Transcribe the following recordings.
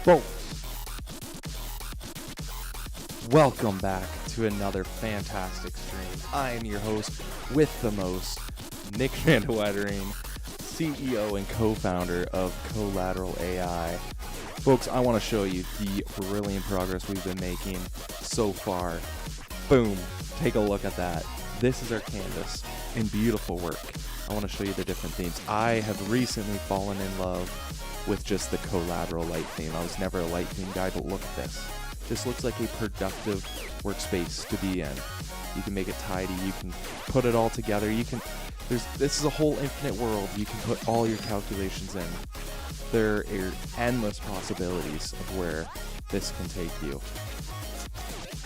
Folks, welcome back to another fantastic stream. I am your host with the most, Nick Van Wettering, CEO and co-founder of Collateral AI. Folks, I want to show you the brilliant progress we've been making so far. Boom, take a look at that. This is our canvas in beautiful work. I want to show you the different themes. I have recently fallen in love with just the Collateral light theme. I was never a light theme guy, but look at this. This looks like a productive workspace to be in. You can make it tidy, you can put it all together, this is a whole infinite world. You can put all your calculations in. There are endless possibilities of where this can take you.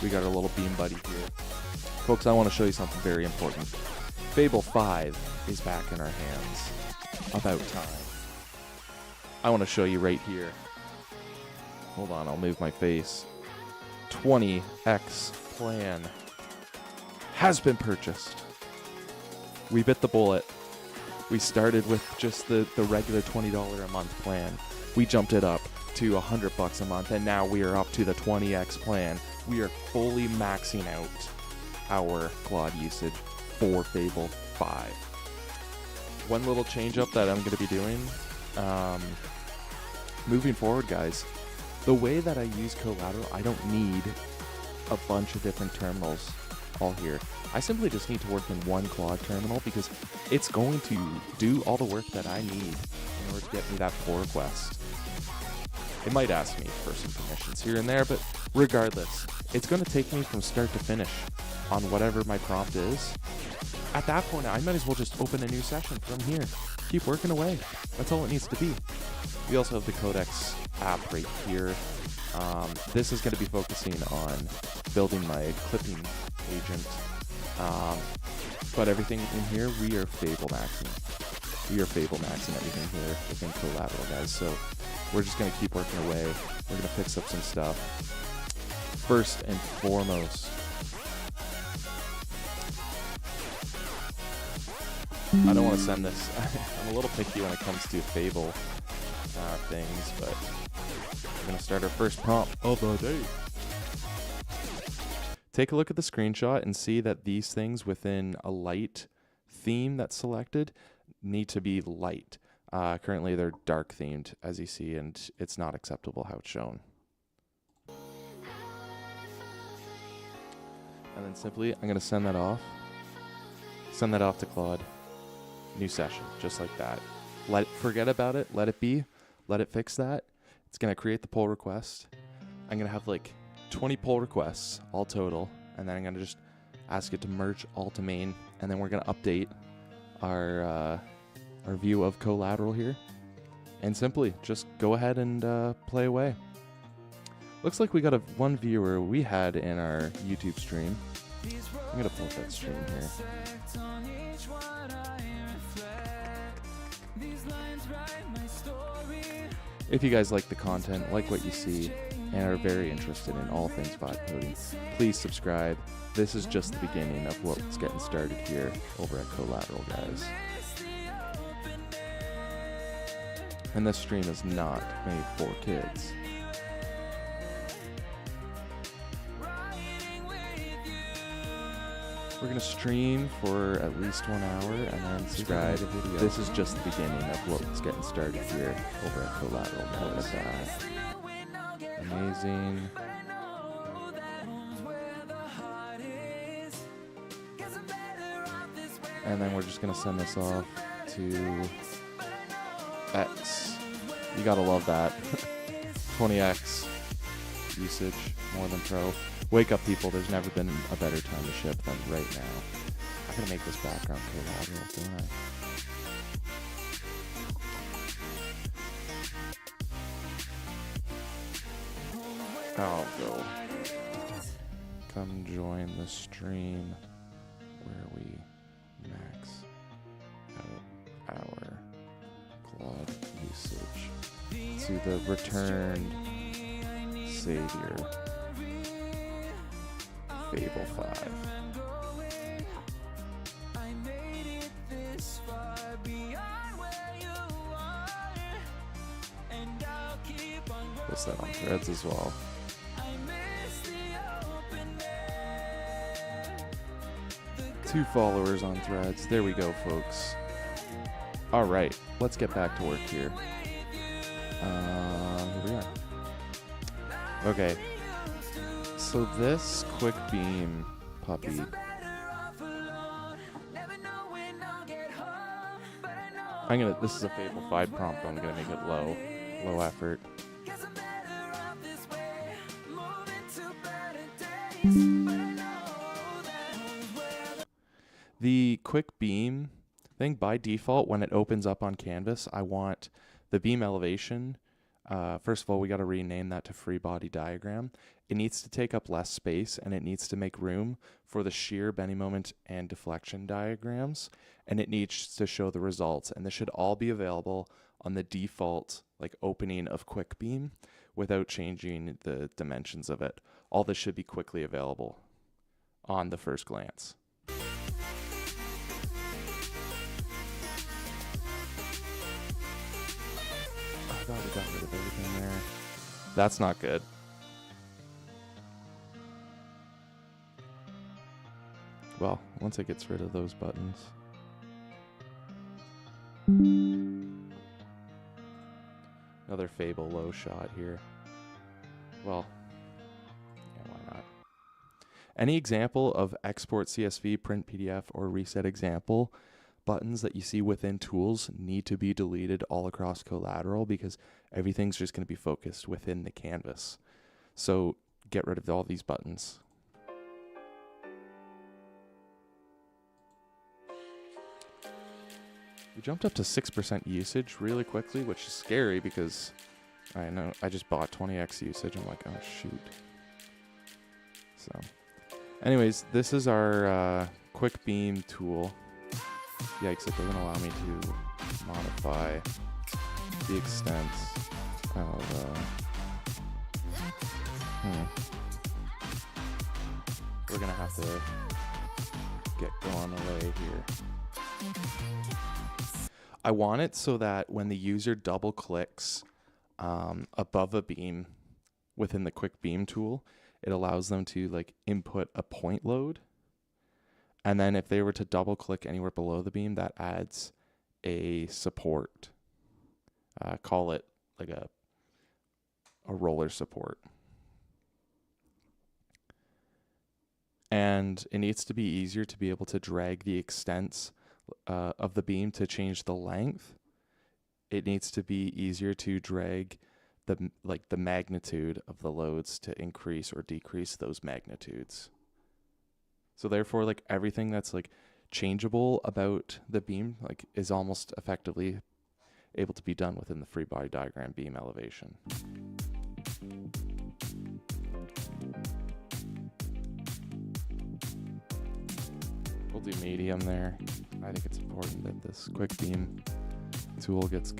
We got our little beam buddy here. Folks, I want to show you something very important. Fable 5 is back in our hands. About time. I want to show you right here. Hold on, I'll move my face. 20x plan has been purchased. We bit the bullet. We started with just the regular $20 a month plan. We jumped it up to $100 a month, and now we are up to the 20x plan. We are fully maxing out our Claude usage for Fable 5. One little change up that I'm going to be doing, moving forward, guys, the way that I use Collateral, I don't need a bunch of different terminals all here. I simply just need to work in one Claude terminal because it's going to do all the work that I need in order to get me that pull request. It might ask me for some permissions here and there, but regardless, it's going to take me from start to finish on whatever my prompt is. At that point, I might as well just open a new session from here. Keep working away. That's all it needs to be. We also have the Codex app right here. This is going to be focusing on building my clipping agent. But everything in here, we are Fable maxing. We are Fable maxing everything here within Collateral, guys. So we're just going to keep working away. We're going to fix up some stuff. First and foremost, I don't want to send this. I'm a little picky when it comes to Fable things, but we're going to start our first prompt of the day. Take a look at the screenshot and see that these things within a light theme that's selected need to be light. Currently, they're dark themed, as you see, and it's not acceptable how it's shown. And then simply, I'm going to send that off. Send that off to Claude. New session, just like that. Forget about it. Let it be. Let it fix that. It's going to create the pull request. I'm going to have like 20 pull requests all total, and then I'm going to just ask it to merge all to main, and then we're going to update our view of Collateral here, and simply just go ahead and play away. Looks like we got one viewer we had in our YouTube stream. I'm going to pull up that stream here. If you guys like the content, like what you see, and are very interested in all things vibe coding, please subscribe. This is just the beginning of what's getting started here over at Collateral, guys. And this stream is not made for kids. We're going to stream for at least 1 hour and then subscribe. This is just the beginning of what's getting started here over at Collateral, guys. Amazing. And then we're just going to send this off to X. You got to love that. 20x usage, more than pro. Wake up, people. There's never been a better time to ship than right now. I gotta make this background Collateral, don't I? I'll go. Come join the stream where we max out our Claude usage to the returned savior. Fable 5. notice that on Threads as well. Two followers on Threads. There we go, folks. All right, let's get back to work here. Here we are. Okay. So this quick beam puppy. This is a Fable 5 prompt. I'm gonna make it low effort. The quick beam thing, by default, when it opens up on canvas, I want the beam elevation. First of all, we got to rename that to free body diagram. It needs to take up less space, and it needs to make room for the shear, bending moment, and deflection diagrams, and it needs to show the results. And this should all be available on the default opening of quick beam without changing the dimensions of it. All this should be quickly available on the first glance. I got rid of everything there. That's not good. Well, once it gets rid of those buttons. Another Fable low shot here. Well, yeah, why not? Any example of export CSV, print PDF, or reset example buttons that you see within tools need to be deleted all across Collateral, because everything's just going to be focused within the canvas. So get rid of all these buttons. We jumped up to 6% usage really quickly, which is scary because I know I just bought 20x usage. I'm like, oh shoot. So anyways, this is our quick beam tool. Yikes, it doesn't allow me to modify the extents of we're gonna have to get going away here. I want it so that when the user double clicks above a beam within the quick beam tool, it allows them to input a point load. And then if they were to double click anywhere below the beam, that adds a support. Call it like a roller support. And it needs to be easier to be able to drag the extents of the beam to change the length. It needs to be easier to drag the magnitude of the loads to increase or decrease those magnitudes. So therefore, everything that's changeable about the beam is almost effectively able to be done within the free body diagram beam elevation. We'll do medium there. I think it's important that this quick beam tool gets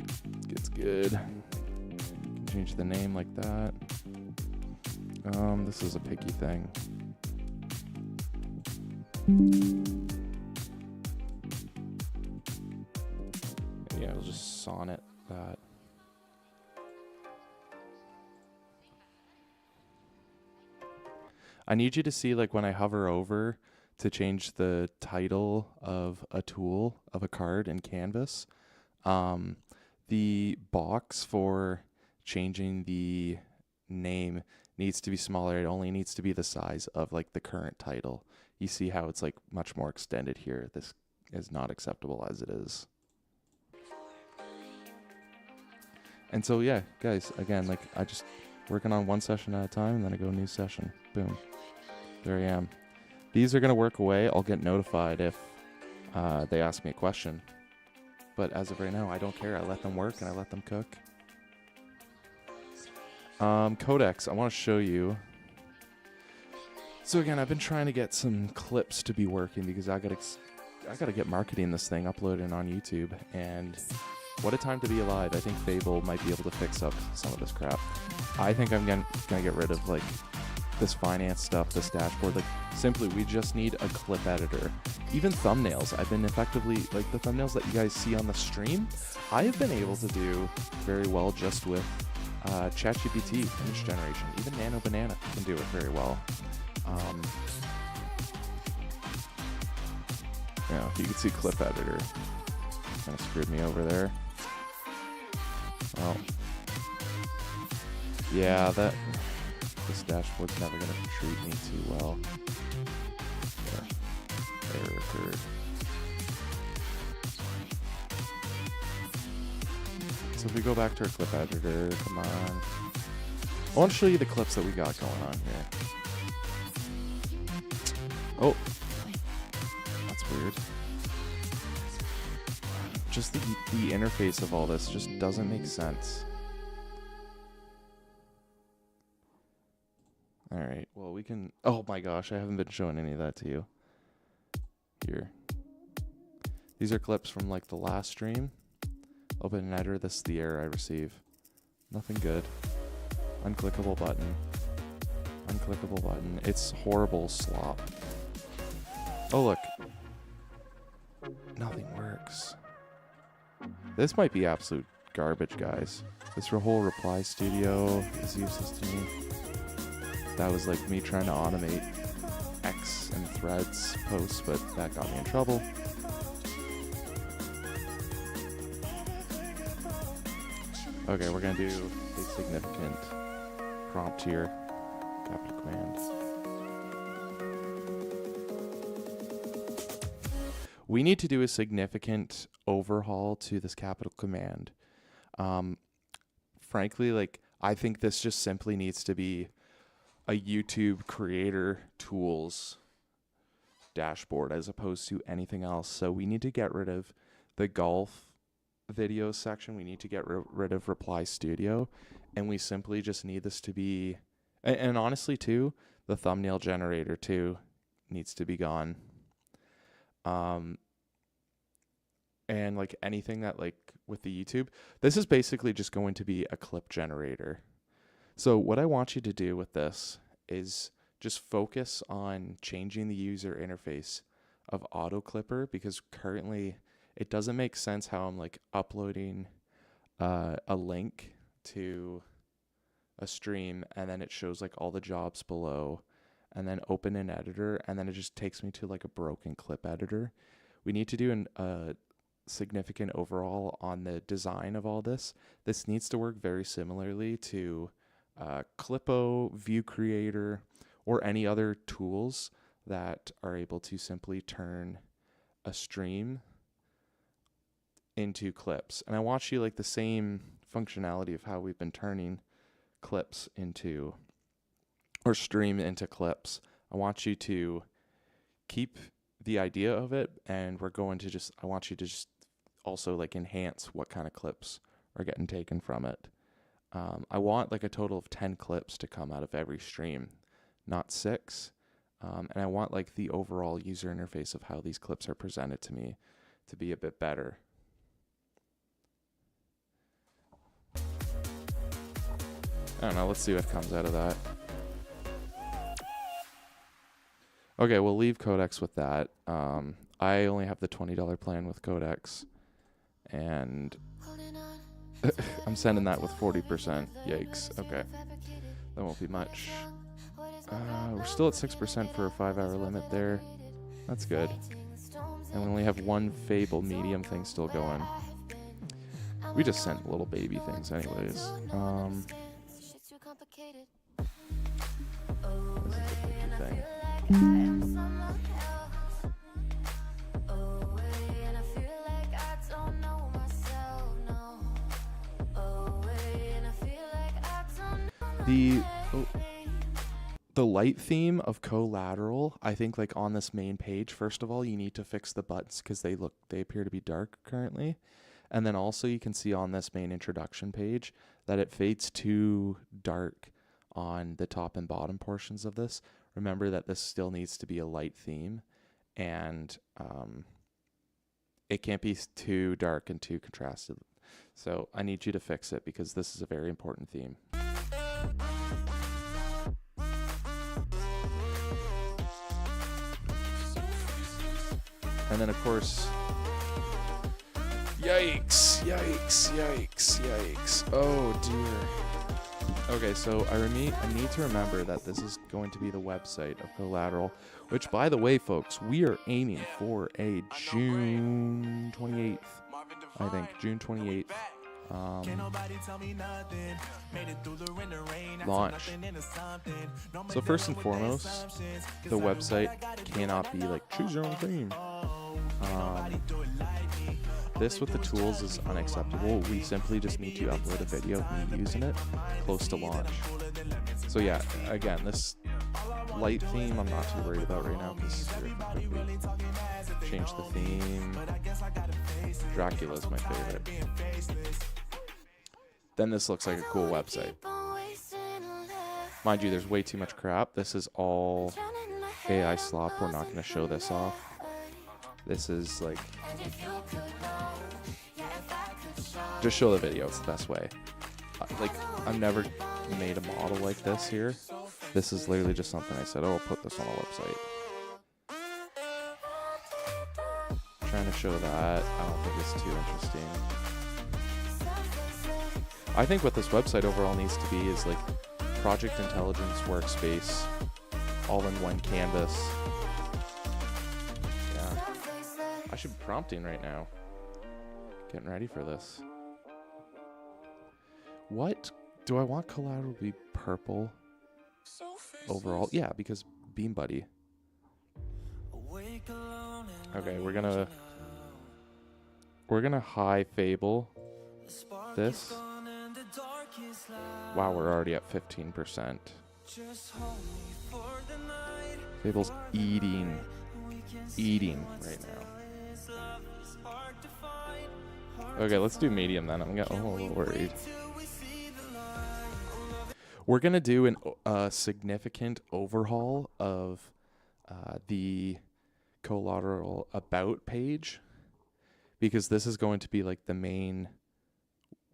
good. Change the name like that. This is a picky thing. Yeah, we'll just sonnet that. I need you to see when I hover over to change the title of a tool of a card in Canvas. The box for changing the name needs to be smaller. It only needs to be the size of the current title. You see how it's much more extended here. This is not acceptable as it is. And so yeah, guys, again, I just working on one session at a time, and then I go new session. Boom. There I am. These are gonna work away. I'll get notified if they ask me a question. But as of right now, I don't care. I let them work and I let them cook. Codex, I want to show you. So again, I've been trying to get some clips to be working because I gotta get marketing this thing, uploading on YouTube, and what a time to be alive. I think Fable might be able to fix up some of this crap. I think I'm gonna get rid of this finance stuff, this dashboard. Simply, we just need a clip editor. Even thumbnails, I've been effectively, the thumbnails that you guys see on the stream, I have been able to do very well just with ChatGPT image generation. Even Nano Banana can do it very well. Yeah, you can see Clip Editor kind of screwed me over there. Well, yeah, this dashboard's never going to treat me too well. Yeah, error occurred. So if we go back to our Clip Editor, come on. I want to show you the clips that we got going on here. Oh, that's weird. Just the interface of all this just doesn't make sense. Alright, well we can... Oh my gosh, I haven't been showing any of that to you. Here. These are clips from like the last stream. Open an editor, this is the error I receive. Nothing good. Unclickable button. Unclickable button. It's horrible slop. Oh look. Nothing works. This might be absolute garbage, guys. This whole Reply Studio is useless to me. That was like me trying to automate X and Threads posts, but that got me in trouble. Okay, we're gonna do a significant prompt here. Capital command. We need to do a significant overhaul to this capital command. Frankly, like, I think this just simply needs to be a YouTube creator tools dashboard as opposed to anything else. So we need to get rid of the golf video section. We need to get rid of Reply Studio, and we simply just need this to be, and honestly too, the thumbnail generator too needs to be gone. And like anything that like with the YouTube, this is basically just going to be a clip generator. So what I want you to do with this is just focus on changing the user interface of Auto Clipper, because currently it doesn't make sense how I'm like uploading a link to a stream and then it shows like all the jobs below and then open an editor and then it just takes me to like a broken clip editor. We need to do a significant overhaul on the design of all this. This needs to work very similarly to Clippo, View Creator, or any other tools that are able to simply turn a stream into clips. And I want you like the same functionality of how we've been turning clips into, or stream into clips. I want you to keep the idea of it, and we're going to just, I want you to just also like enhance what kind of clips are getting taken from it. I want like a total of 10 clips to come out of every stream, not 6. And I want like the overall user interface of how these clips are presented to me to be a bit better. I don't know, let's see what comes out of that. Okay, we'll leave Codex with that. I only have the $20 plan with Codex, and I'm sending that with 40%. Yikes. Okay, that won't be much. We're still at 6% for a 5-hour limit there. That's good. And we only have one Fable medium thing still going. We just sent little baby things anyways. This is the biggie thing. The light theme of Collateral, I think like on this main page, first of all, you need to fix the buttons because they appear to be dark currently. And then also you can see on this main introduction page that it fades too dark on the top and bottom portions of this. Remember that this still needs to be a light theme, and it can't be too dark and too contrasted. So I need you to fix it because this is a very important theme. And then of course, yikes, yikes, yikes, yikes. Oh dear. Okay, so I need to remember that this is going to be the website of Collateral, which, by the way, folks, we are aiming for a June 28th, I think, June 28th launch. So first and foremost, the website cannot be like, choose your own theme. This with the tools is unacceptable. We simply just need to upload a video of me using it close to launch. So yeah, again, this light theme I'm not too worried about right now because change the theme. Dracula's my favorite. Then this looks like a cool website. Mind you, there's way too much crap. This is all AI slop. We're not going to show this off. This is like... just show the video. It's the best way. Like, I've never made a model like this here. This is literally just something I said, oh, I'll put this on a website. Trying to show that. I don't think it's too interesting. I think what this website overall needs to be is like project intelligence workspace, all-in-one canvas. Yeah. I should be prompting right now. Getting ready for this. What? Do I want Collateral to be purple overall? Yeah, because Beam Buddy. Okay, we're gonna high Fable this. Wow, we're already at 15%. Fable's eating right now. Okay, let's do medium then. I'm getting a little worried. We're gonna do a significant overhaul of the Collateral About page, because this is going to be like the main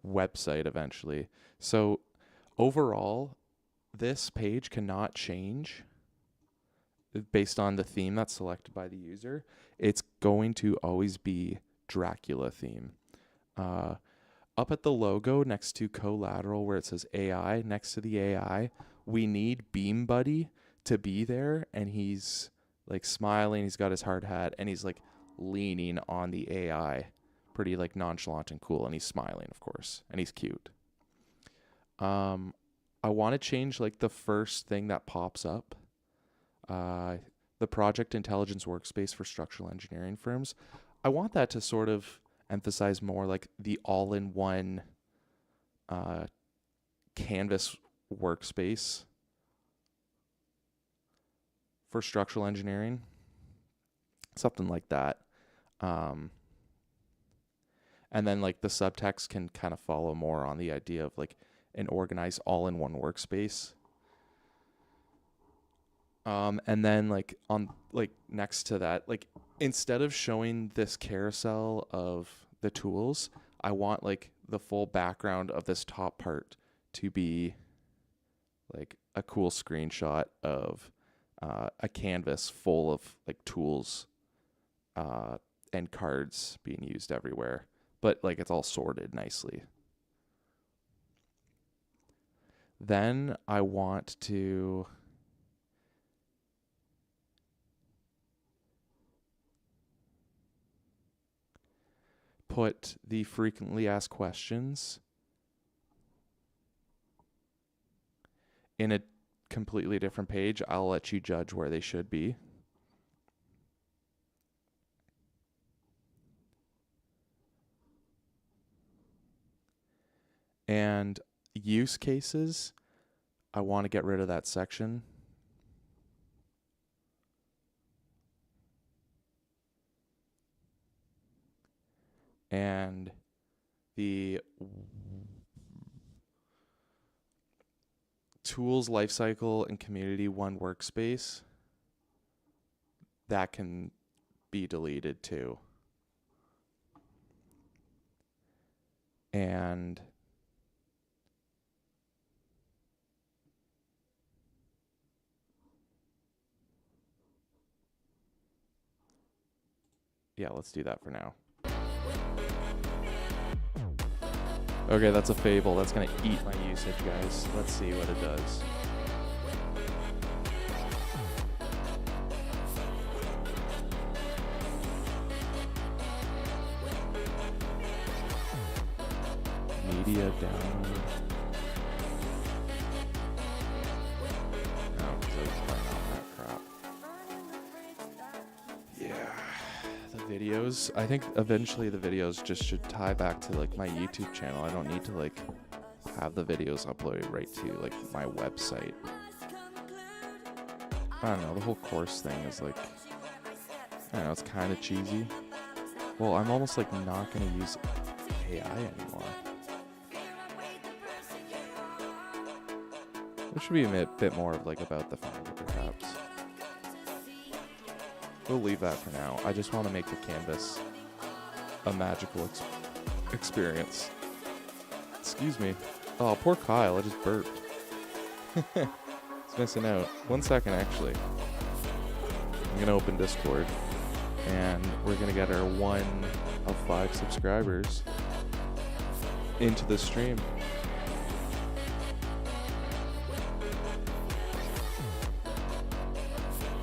website eventually. So overall, this page cannot change based on the theme that's selected by the user. It's going to always be Dracula theme. Up at the logo next to Collateral where it says AI, next to the AI, we need Beam Buddy to be there, and he's like smiling, he's got his hard hat, and he's like leaning on the AI, pretty like nonchalant and cool, and he's smiling, of course, and he's cute. I want to change like the first thing that pops up, the project intelligence workspace for structural engineering firms. I want that to sort of emphasize more like the all-in-one canvas workspace for structural engineering, something like that. And then like the subtext can kind of follow more on the idea of like an organized all-in-one workspace. And then like on like next to that, like instead of showing this carousel of the tools, I want like the full background of this top part to be like a cool screenshot of a canvas full of like tools and cards being used everywhere, but like it's all sorted nicely. Then I want to put the frequently asked questions in a completely different page. I'll let you judge where they should be. And use cases, I want to get rid of that section. And the tools, lifecycle, and community one workspace, that can be deleted too. And yeah, let's do that for now. Okay, that's a Fable. That's going to eat my usage, guys. Let's see what it does. Media download. No, because I was playing all that crap. Yeah. The videos. I think eventually the videos just should tie back to like my YouTube channel. I don't need to like have the videos uploaded right to like my website. I don't know. The whole course thing is like, I don't know. It's kind of cheesy. Well, I'm almost like not going to use AI anymore. There should be a bit more of like about the founder, perhaps. We'll leave that for now. I just want to make the canvas a magical experience. Excuse me. Oh, poor Kyle. I just burped. It's missing out. 1 second, actually. I'm going to open Discord. And we're going to get our 1 of 5 subscribers into the stream.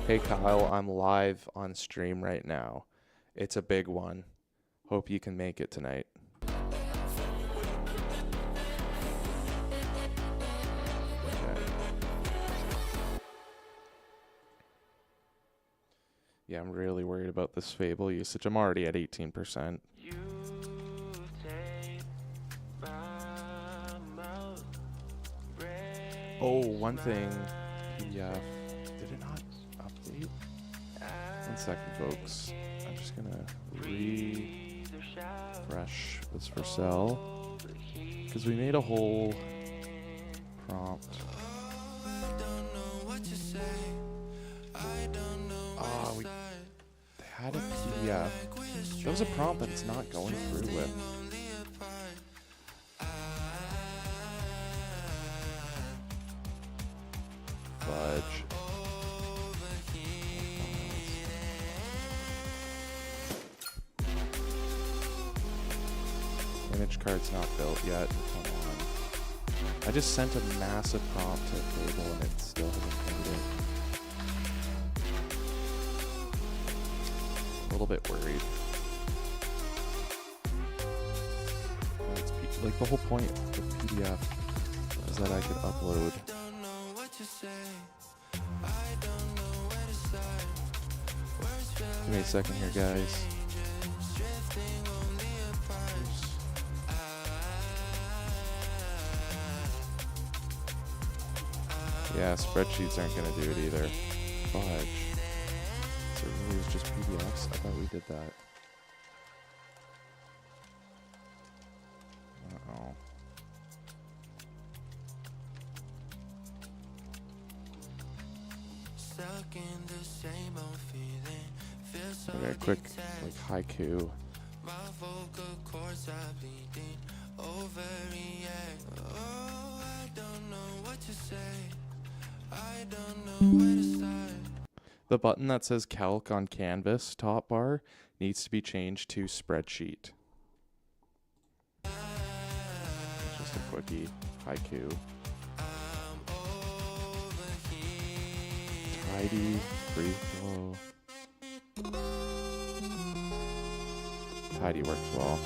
Hey Kyle, I'm live on stream right now. It's a big one. Hope you can make it tonight. Okay. Yeah, I'm really worried about this Fable usage. I'm already at 18%. Oh, one thing. PDF. Did it not update? 1 second, folks. I'm just gonna refresh this for cell because we made a whole prompt. Oh, we had a PDF. That was a prompt that it's not going through with. Fudge. Image card's not built yet. Come on. I just sent a massive prompt to Fable and it still hasn't printed it. A little bit worried. Like the whole point of the PDF is that I could upload. Give me a second here, guys. Yeah, spreadsheets aren't going to do it either. Fudge. So it really was just PDFs? I thought we did that. Uh-oh. Okay, quick, like, haiku. The button that says calc on canvas top bar needs to be changed to spreadsheet. Just a quickie haiku. Tidy, free flow. Tidy works well.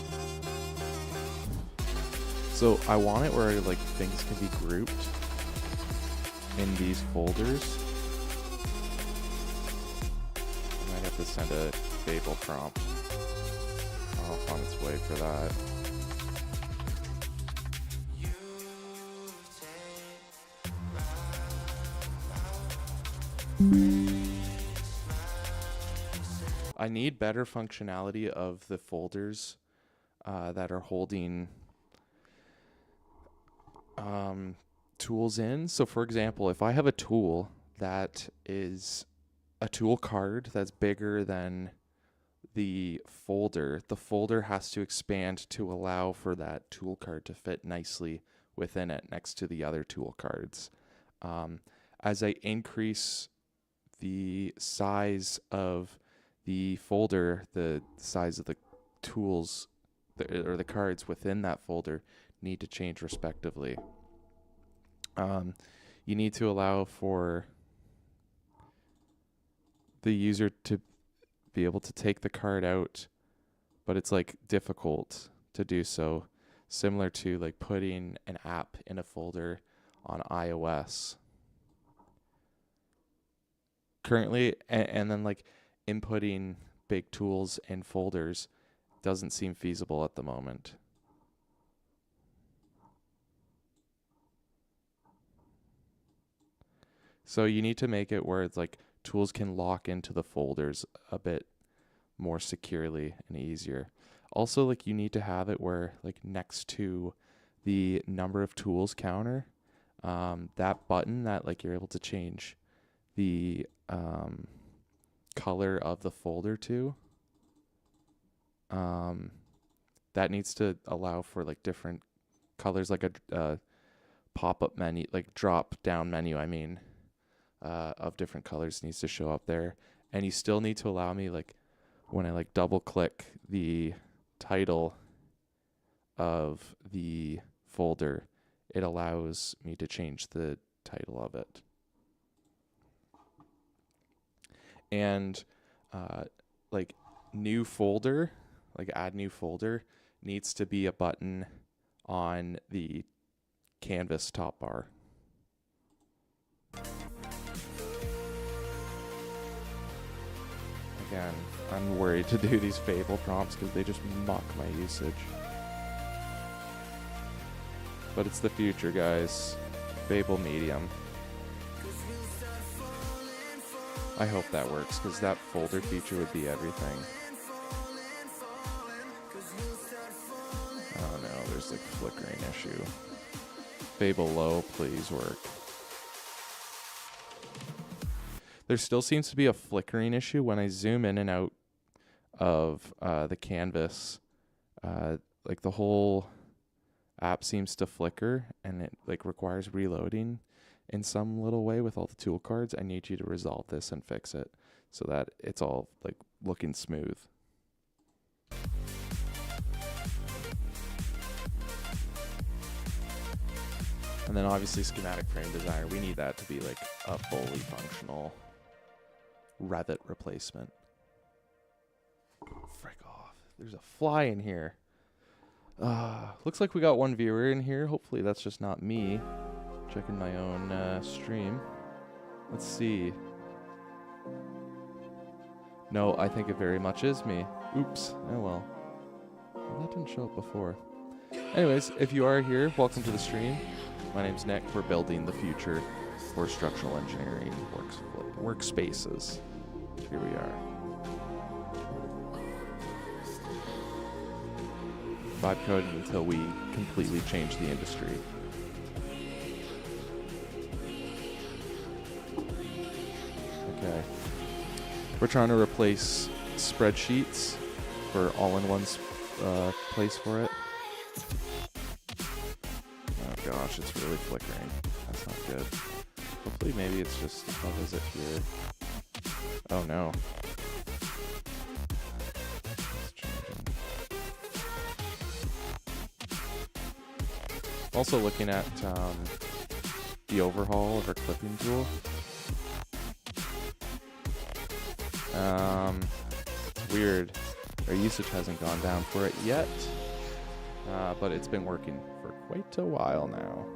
So I want it where like things can be grouped in these folders. I might have to send a Fable prompt. Off on its way for that. I need better functionality of the folders that are holding tools in. So for example, if I have a tool that is a tool card that's bigger than the folder has to expand to allow for that tool card to fit nicely within it next to the other tool cards. As I increase the size of the folder, the size of the tools or the cards within that folder need to change respectively. You need to allow for the user to be able to take the card out, but it's like difficult to do so, similar to like putting an app in a folder on iOS. Currently, and then like inputting big tools and folders doesn't seem feasible at the moment. So you need to make it where it's like tools can lock into the folders a bit more securely and easier. Also, like you need to have it where like next to the number of tools counter, that button that like you're able to change the color of the folder to, that needs to allow for like different colors, like a pop-up menu, like drop down menu, of different colors needs to show up there. And you still need to allow me, like when I like double click the title of the folder, it allows me to change the title of it. And like new folder, like add new folder, needs to be a button on the Canvas top bar. Again, I'm worried to do these Fable prompts because they just muck my usage. But it's the future, guys. Fable medium. I hope that works because that folder feature would be everything. Oh no, there's like flickering issue. Fable low, please work. There still seems to be a flickering issue when I zoom in and out of the canvas. Like the whole app seems to flicker, and it like requires reloading in some little way with all the tool cards. I need you to resolve this and fix it so that it's all like looking smooth. And then obviously schematic frame designer, we need that to be like a fully functional Revit replacement. Frick off. There's a fly in here. Looks like we got one viewer in here. Hopefully that's just not me checking my own stream. Let's see. No, I think it very much is me. Oops. Oh well. That didn't show up before. Anyways, if you are here, welcome to the stream. My name's Nick. We're building the future for structural engineering workspaces. Here we are. Vibe coding until we completely change the industry. Okay. We're trying to replace spreadsheets for all-in-one place for it. Oh gosh, it's really flickering. That's not good. Hopefully maybe it's just a visit here. Oh no. It's changing. Also looking at the overhaul of our clipping tool. Weird. Our usage hasn't gone down for it yet, but it's been working for quite a while now.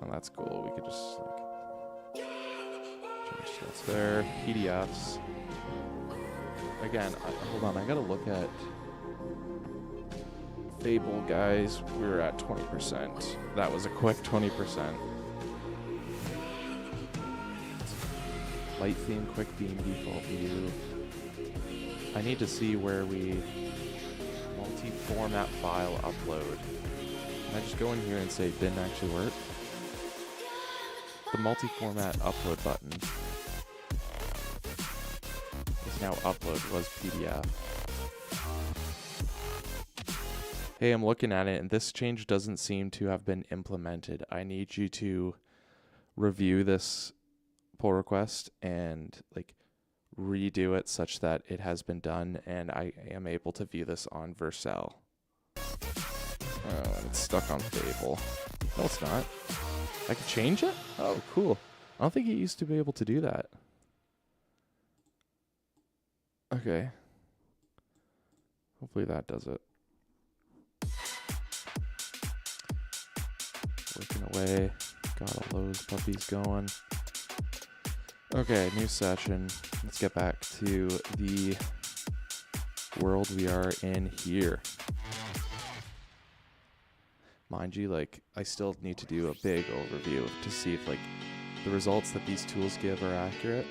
Oh, that's cool. We could just like change stats there. PDFs. Again, hold on. I gotta look at Fable, guys. We were at 20%. That was a quick 20%. Light theme, quick beam, default view. I need to see where we multi-format file upload. Can I just go in here and say it didn't actually work? The multi-format upload button is now upload, was PDF. Hey, I'm looking at it and this change doesn't seem to have been implemented. I need you to review this pull request and like redo it such that it has been done and I am able to view this on Vercel. Oh, and it's stuck on Fable. No, it's not. I can change it? Oh, cool. I don't think it used to be able to do that. Okay. Hopefully that does it. Working away. Got all those puppies going. Okay, new session. Let's get back to the world we are in here. Mind you, like, I still need to do a big overview to see if, like, the results that these tools give are accurate.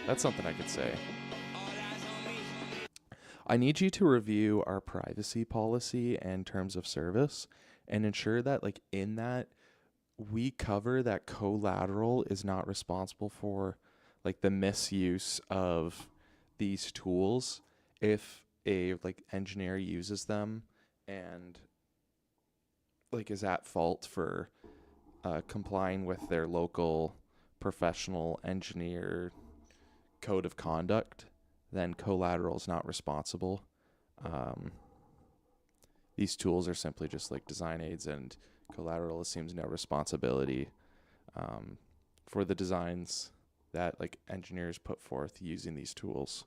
That's something I could say. I need you to review our privacy policy and terms of service and ensure that, like, in that, we cover that Collateral is not responsible for, like, the misuse of these tools if a, like, engineer uses them and, like, is at fault for complying with their local professional engineer code of conduct, then Collateral is not responsible. These tools are simply just like design aids, and Collateral assumes no responsibility for the designs that, like, engineers put forth using these tools.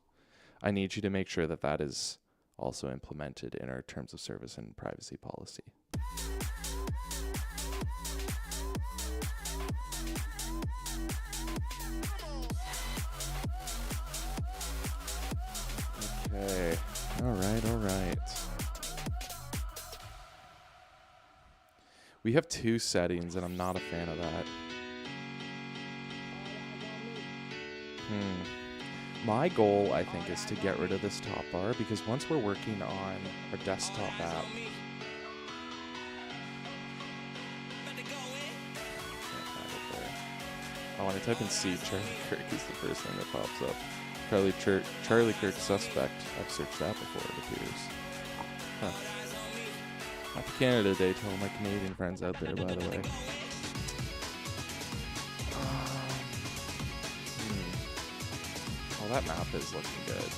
I need you to make sure that that is also implemented in our terms of service and privacy policy. Okay. All right. We have two settings, and I'm not a fan of that. My goal, I think, is to get rid of this top bar, because once we're working on our desktop app, when I type in C, Charlie Kirk is the first thing that pops up. Charlie Kirk suspect. I've searched that before, it appears. Huh. Happy Canada Day to all my Canadian friends out there, by the way. That map is looking good.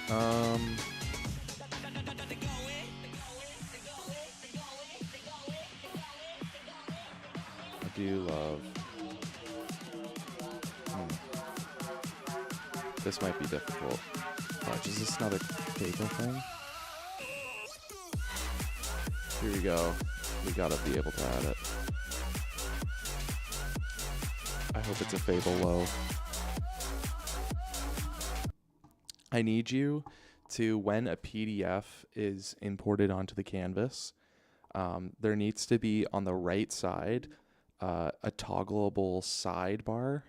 I do love. This might be difficult. Watch, is this another Fable thing? Here we go. We gotta be able to add it. I hope it's a Fable low. I need you to, when a PDF is imported onto the canvas, there needs to be on the right side a toggleable sidebar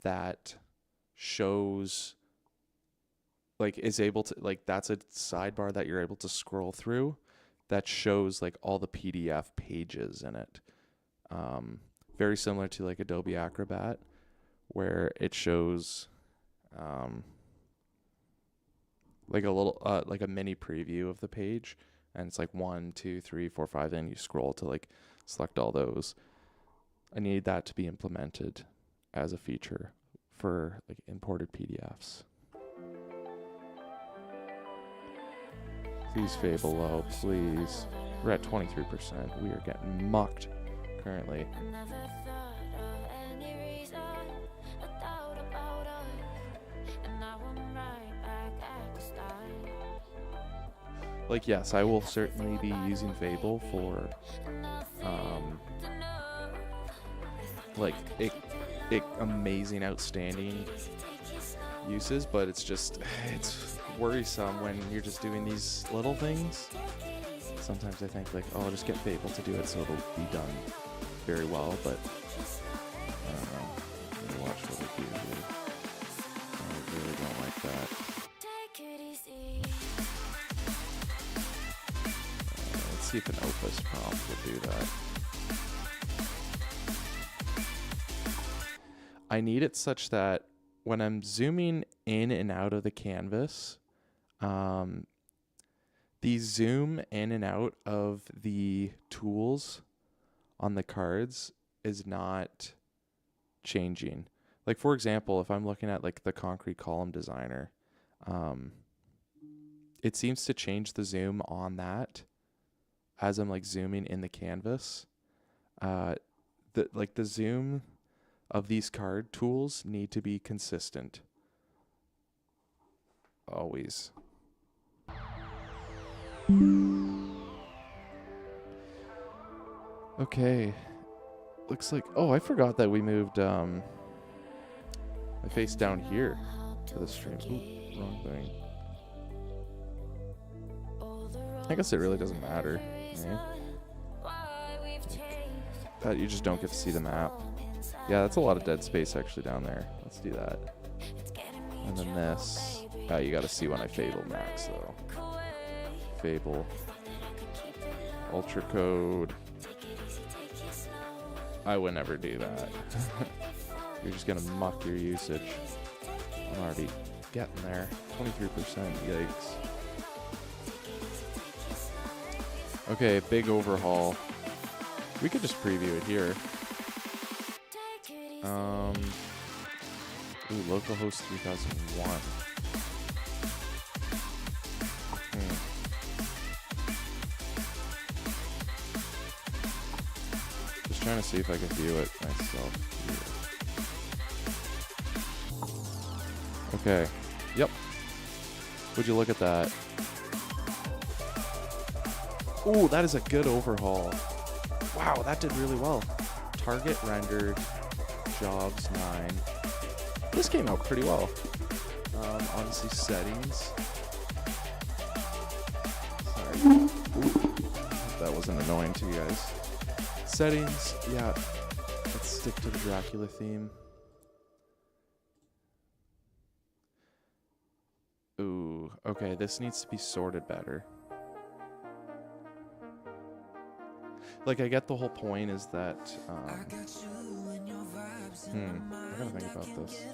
that shows, like, is able to, like, that's a sidebar that you're able to scroll through that shows, like, all the PDF pages in it. Very similar to, like, Adobe Acrobat, where it shows like a little like a mini preview of the page, and it's like 1, 2, 3, 4, 5, and you scroll to, like, select all those. I need that to be implemented as a feature for, like, imported PDFs. Please Fable low, please. We're at 23%. We are getting mucked currently. Like, yes, I will certainly be using Fable for like amazing, outstanding uses, but it's worrisome when you're just doing these little things. Sometimes I think, like, oh, I'll just get Fable to do it so it'll be done very well, but I don't know. Let me watch what I do here. I really don't like that. Let's see if an Opus prompt will do that. I need it such that when I'm zooming in and out of the canvas, The zoom in and out of the tools on the cards is not changing. Like, for example, if I'm looking at like the concrete column designer, it seems to change the zoom on that as I'm like zooming in the canvas. The zoom of these card tools need to be consistent. Always. Okay. Looks like, oh, I forgot that we moved my face down here for the stream. Ooh, wrong thing. I guess it really doesn't matter, right? That you just don't get to see the map. Yeah, that's a lot of dead space actually down there. Let's do that. And then this. You gotta see when I Fable max though. Fable. Ultra code. I would never do that. You're just gonna muck your usage. I'm already getting there. 23%, yikes. Okay, big overhaul. We could just preview it here. Ooh, localhost 3001. Just trying to see if I can view it myself here. Okay. Yep. Would you look at that? Ooh, that is a good overhaul. Wow, that did really well. Target rendered, jobs 9. This came out pretty well. Obviously settings. Sorry. Ooh, that wasn't annoying to you guys. Settings, yeah. Let's stick to the Dracula theme. Ooh, okay, this needs to be sorted better. Like, I get the whole point is that, I gotta think about this.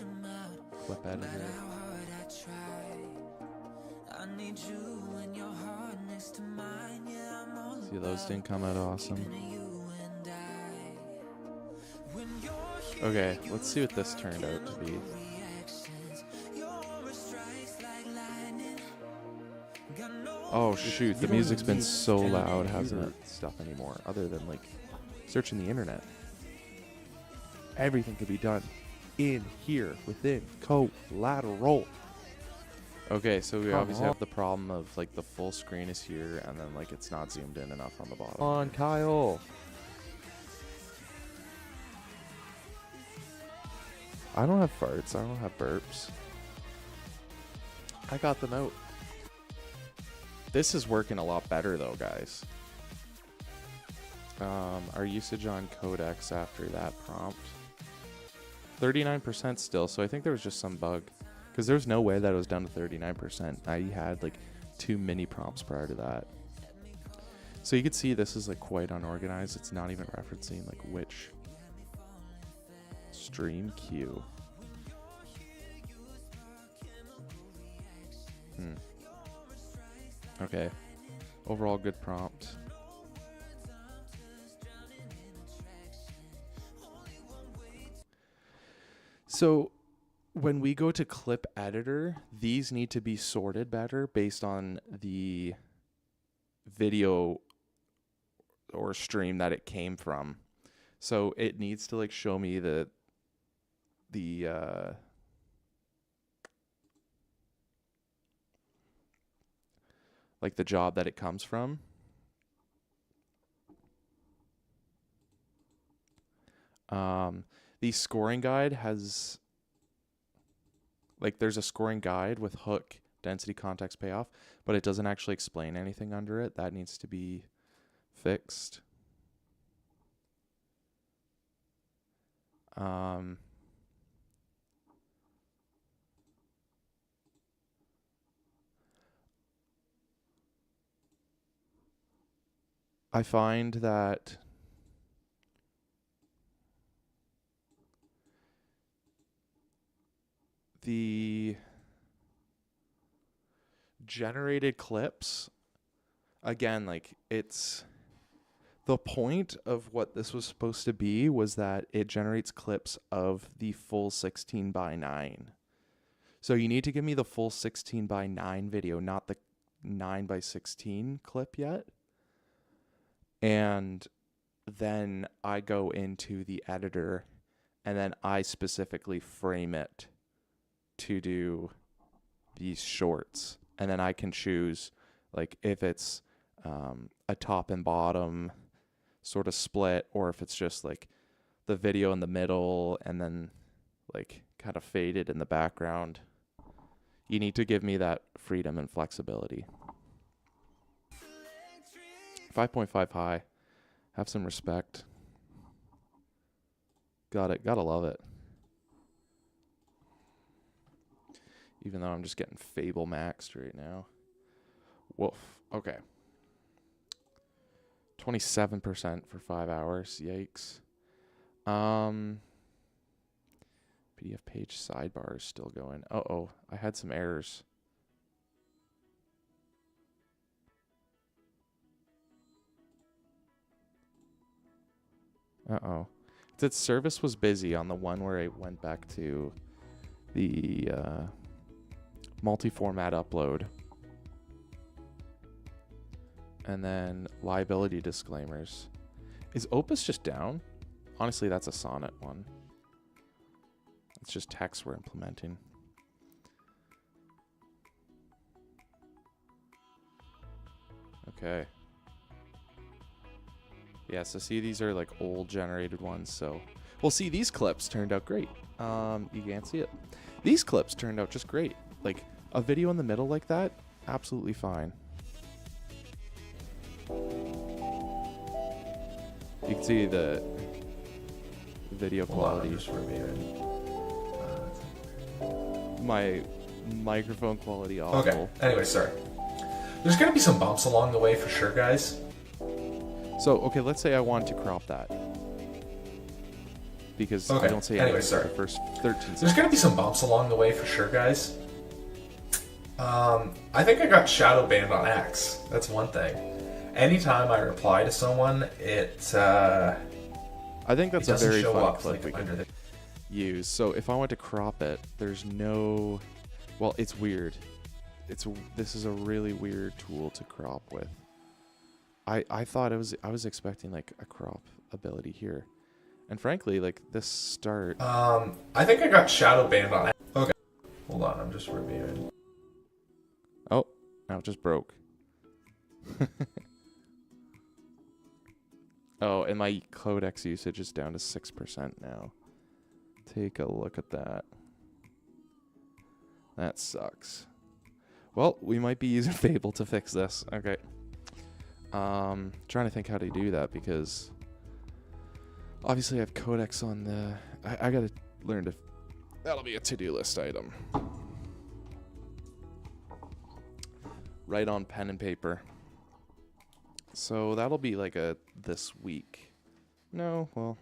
Clip editor. See, those didn't come out awesome. Okay, let's see what this turned out to be. Oh shoot, the music's been so loud, hasn't it? Stuff anymore, other than like searching the internet. Everything could be done in here within Collateral. Okay, so we obviously have the problem of like the full screen is here and then like it's not zoomed in enough on the bottom. Come on, Kyle. I don't have farts. I don't have burps. I got them out. This is working a lot better though, guys. Our usage on codecs after that prompt. 39% still, so I think there was just some bug. Because there's no way that it was down to 39%. I had like 2 mini prompts prior to that. So you can see this is like quite unorganized. It's not even referencing like which stream queue. Okay. Overall good prompt. So when we go to clip editor, these need to be sorted better based on the video or stream that it came from. So it needs to like show me the like the job that it comes from. The scoring guide has like there's a scoring guide with hook, density, context, payoff, but it doesn't actually explain anything under it. That needs to be fixed. I find that the generated clips again, like, it's the point of what this was supposed to be was that it generates clips of the full 16:9. So you need to give me the full 16:9 video, not the 9:16 clip yet. And then I go into the editor and then I specifically frame it to do these shorts. And then I can choose, like, if it's a top and bottom sort of split, or if it's just like the video in the middle and then like kind of faded in the background. You need to give me that freedom and flexibility. 5.5 high. Have some respect. Got it. Gotta love it. Even though I'm just getting Fable maxed right now. Woof. Okay. 27% for 5 hours. Yikes. PDF page sidebar is still going. Uh-oh. I had some errors. Uh-oh. It said service was busy on the one where I went back to the multi-format upload. And then liability disclaimers. Is Opus just down? Honestly, that's a Sonnet one. It's just text we're implementing. Okay. Yeah, so see, these are like old generated ones, so... Well, see, these clips turned out great. You can't see it. These clips turned out just great. Like, a video in the middle like that, absolutely fine. You can see the video quality. My microphone quality awful. Okay, anyway, sorry. There's going to be some bumps along the way for sure, guys. So, okay, let's say I want to crop that. Because I don't say anything for the first 13 seconds. There's going to be some bumps along the way for sure, guys. I think I got shadow banned on X. That's one thing. Anytime I reply to someone, I think that's a very fun clip like, we can use. So if I want to crop it, there's no... Well, it's weird. This is a really weird tool to crop with. I thought I was expecting like a crop ability here. And frankly, like this start... I think I got shadow banned on X. Okay. Hold on, I'm just reviewing. Oh, now it just broke. Oh, and my codex usage is down to 6% now. Take a look at that. That sucks. Well, we might be using Fable to fix this. Okay. Trying to think how to do that because obviously I have codex on the... I gotta learn to... That'll be a to-do list item. Write on pen and paper. So that'll be like a this week. No, well.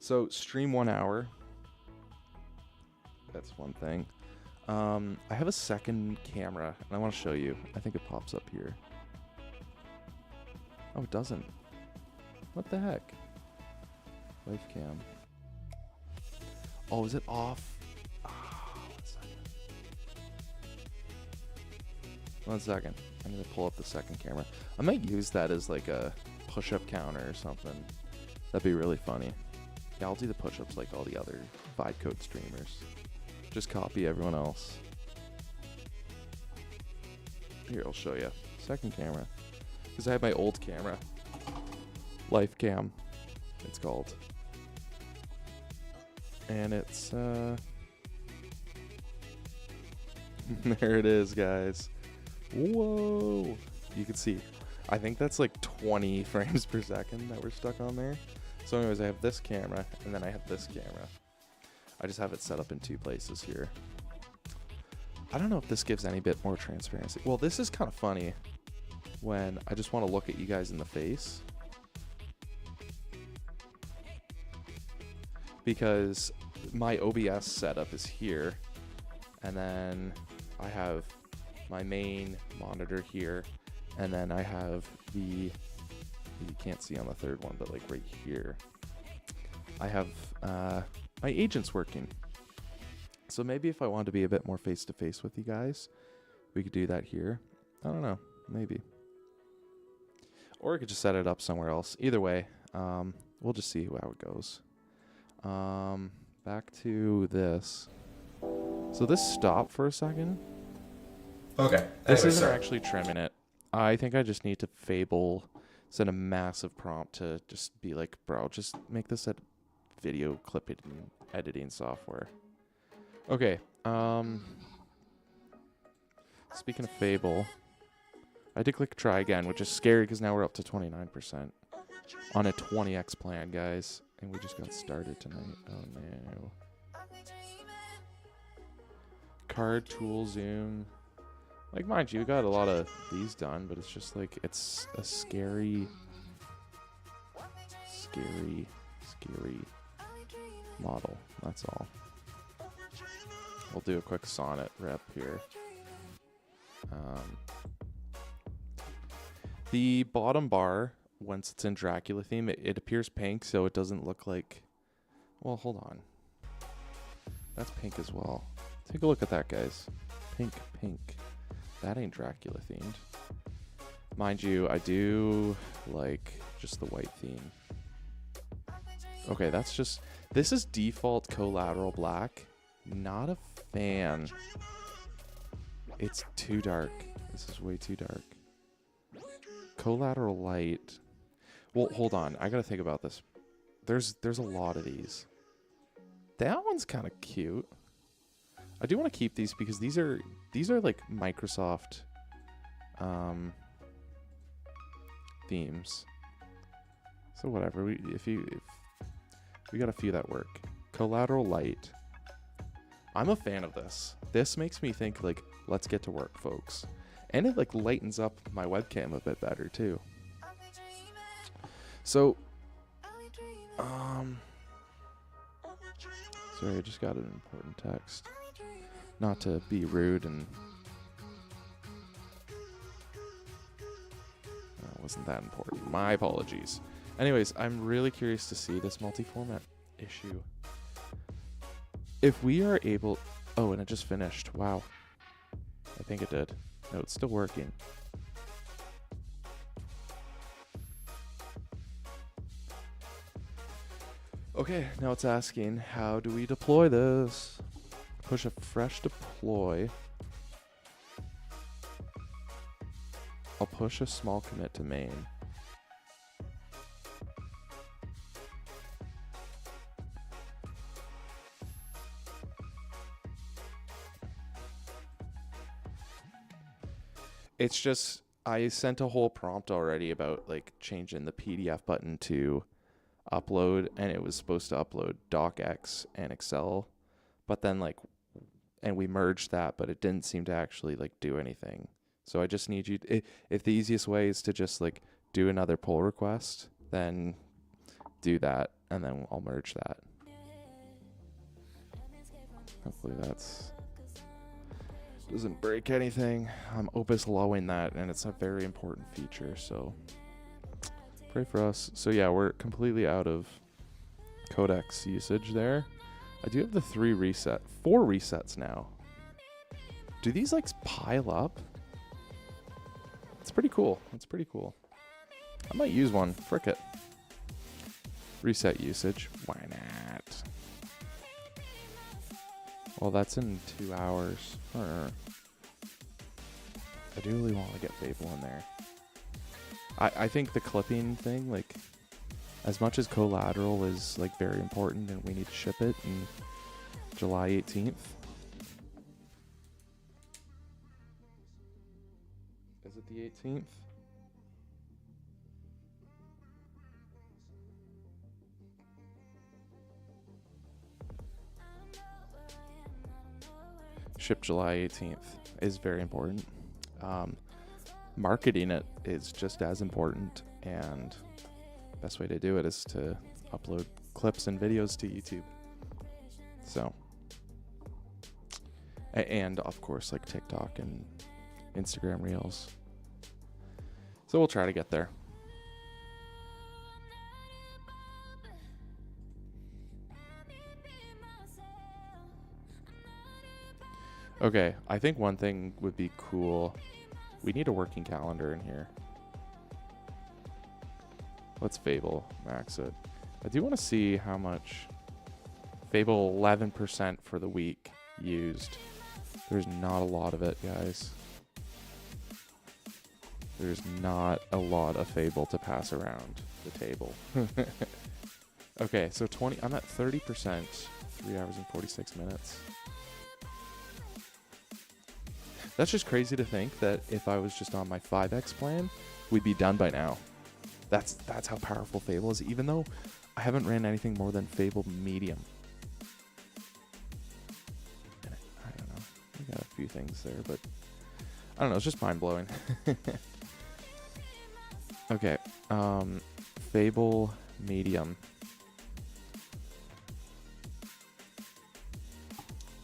So stream 1 hour. That's one thing. I have a second camera, and I want to show you. I think it pops up here. Oh, it doesn't. What the heck? Live cam. Oh, is it off? Oh, 1 second. I'm going to pull up the second camera. I might use that as like a push-up counter or something. That'd be really funny. Yeah, I'll do the push-ups like all the other Vibe Code streamers. Just copy everyone else. Here, I'll show you. Second camera. Because I have my old camera. Life Cam, it's called. And it's, there it is, guys. Whoa! You can see. I think that's like 20 frames per second that we're stuck on there. So anyways, I have this camera, and then I have this camera. I just have it set up in 2 places here. I don't know if this gives any bit more transparency. Well, this is kind of funny when I just want to look at you guys in the face. Because my OBS setup is here, and then I have my main monitor here, And then I have you can't see on the third one, but like right here, I have my agents working. So maybe if I wanted to be a bit more face-to-face with you guys, we could do that here. I don't know, maybe. Or I could just set it up somewhere else. Either way, we'll just see how it goes. Back to this. So this stopped for a second. Okay. This Anyway, isn't sorry. actually trimming it. I think I just need to send a massive prompt to just be like, bro, just make this a video clipping editing software. Okay. Speaking of Fable, I did click try again, which is scary because now we're up to 29% on a 20x plan, guys. And we just got started tonight. Oh no. Card tool zoom. Like, mind you, we got a lot of these done, but it's just like, it's a scary model. That's all. We'll do a quick sonnet rep here. The bottom bar, once it's in Dracula theme, it appears pink, so it doesn't look like... Well, hold on. That's pink as well. Take a look at that, guys. Pink. That ain't Dracula themed. Mind you, I do like just the white theme. Okay, that's just... This is default collateral black. Not a fan. It's too dark. This is way too dark. Collateral light. Well, hold on. I gotta think about this. There's a lot of these. That one's kind of cute. I do want to keep these because these are like Microsoft themes. So whatever. If we got a few that work. Collateral light. I'm a fan of this. This makes me think like, let's get to work, folks. And it like lightens up my webcam a bit better too. So, sorry, I just got an important text. Not to be rude and wasn't that important. My apologies. Anyways, I'm really curious to see this multi-format issue. If we are able... Oh, and it just finished. Wow. I think it did. No, it's still working. Okay, now it's asking, how do we deploy this? Push a fresh deploy. I'll push a small commit to main. It's just, I sent a whole prompt already about like changing the PDF button to upload, and it was supposed to upload docx and Excel, but then like, and we merged that, but it didn't seem to actually like do anything. So I just need you to, if the easiest way is to just like do another pull request, then do that, and then I'll merge that. Hopefully that's doesn't break anything. I'm Opus lowing that, and it's a very important feature, so pray for us. So yeah, we're completely out of codex usage there. I do have the 4 resets now. Do these like pile up? It's pretty cool. It's pretty cool. I might use one. Frick it. Reset usage. Why not? Well, that's in 2 hours. I do really want to get Fable in there. I think the clipping thing, like, as much as collateral is like very important and we need to ship it in July 18th. Is it the 18th? Ship July 18th is very important. Marketing it is just as important, and best way to do it is to upload clips and videos to YouTube. So, and of course like TikTok and Instagram Reels. So we'll try to get there. Okay, I think one thing would be cool. We need a working calendar in here. Let's Fable max it. I do want to see how much. Fable 11% for the week used. There's not a lot of it, guys. There's not a lot of Fable to pass around the table. Okay, so 20. I'm at 30%. 3 hours and 46 minutes. That's just crazy to think that if I was just on my 5x plan, we'd be done by now. That's how powerful Fable is, even though I haven't ran anything more than Fable Medium. I don't know. We got a few things there, but I don't know. It's just mind-blowing. Okay. Fable Medium.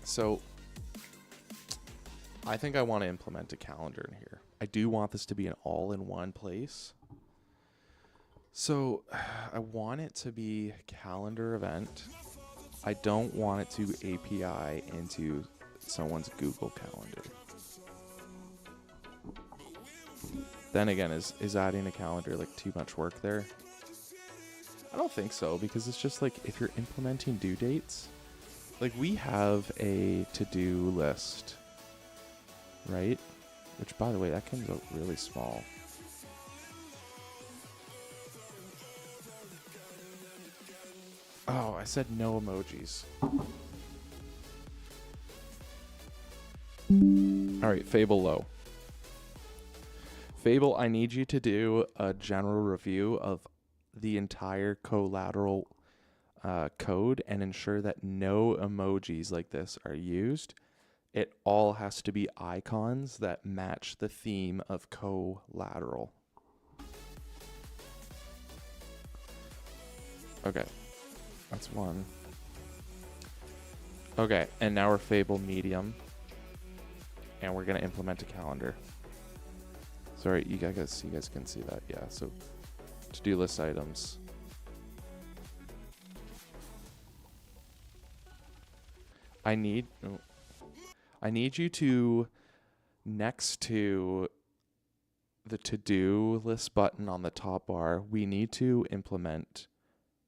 So I think I want to implement a calendar in here. I do want this to be an all-in-one place. So I want it to be calendar event. I don't want it to API into someone's Google Calendar. Then again, is adding a calendar like too much work there? I don't think so, because it's just like if you're implementing due dates, like we have a to-do list, right? Which, by the way, that comes out really small. Oh, I said no emojis. All right, Fable low. Fable, I need you to do a general review of the entire collateral code and ensure that no emojis like this are used. It all has to be icons that match the theme of collateral. Okay, that's one. Okay, and now we're Fable Medium, and we're gonna implement a calendar. Sorry, you guys can see that. Yeah, so to-do list items. I need you to, next to the to-do list button on the top bar, we need to implement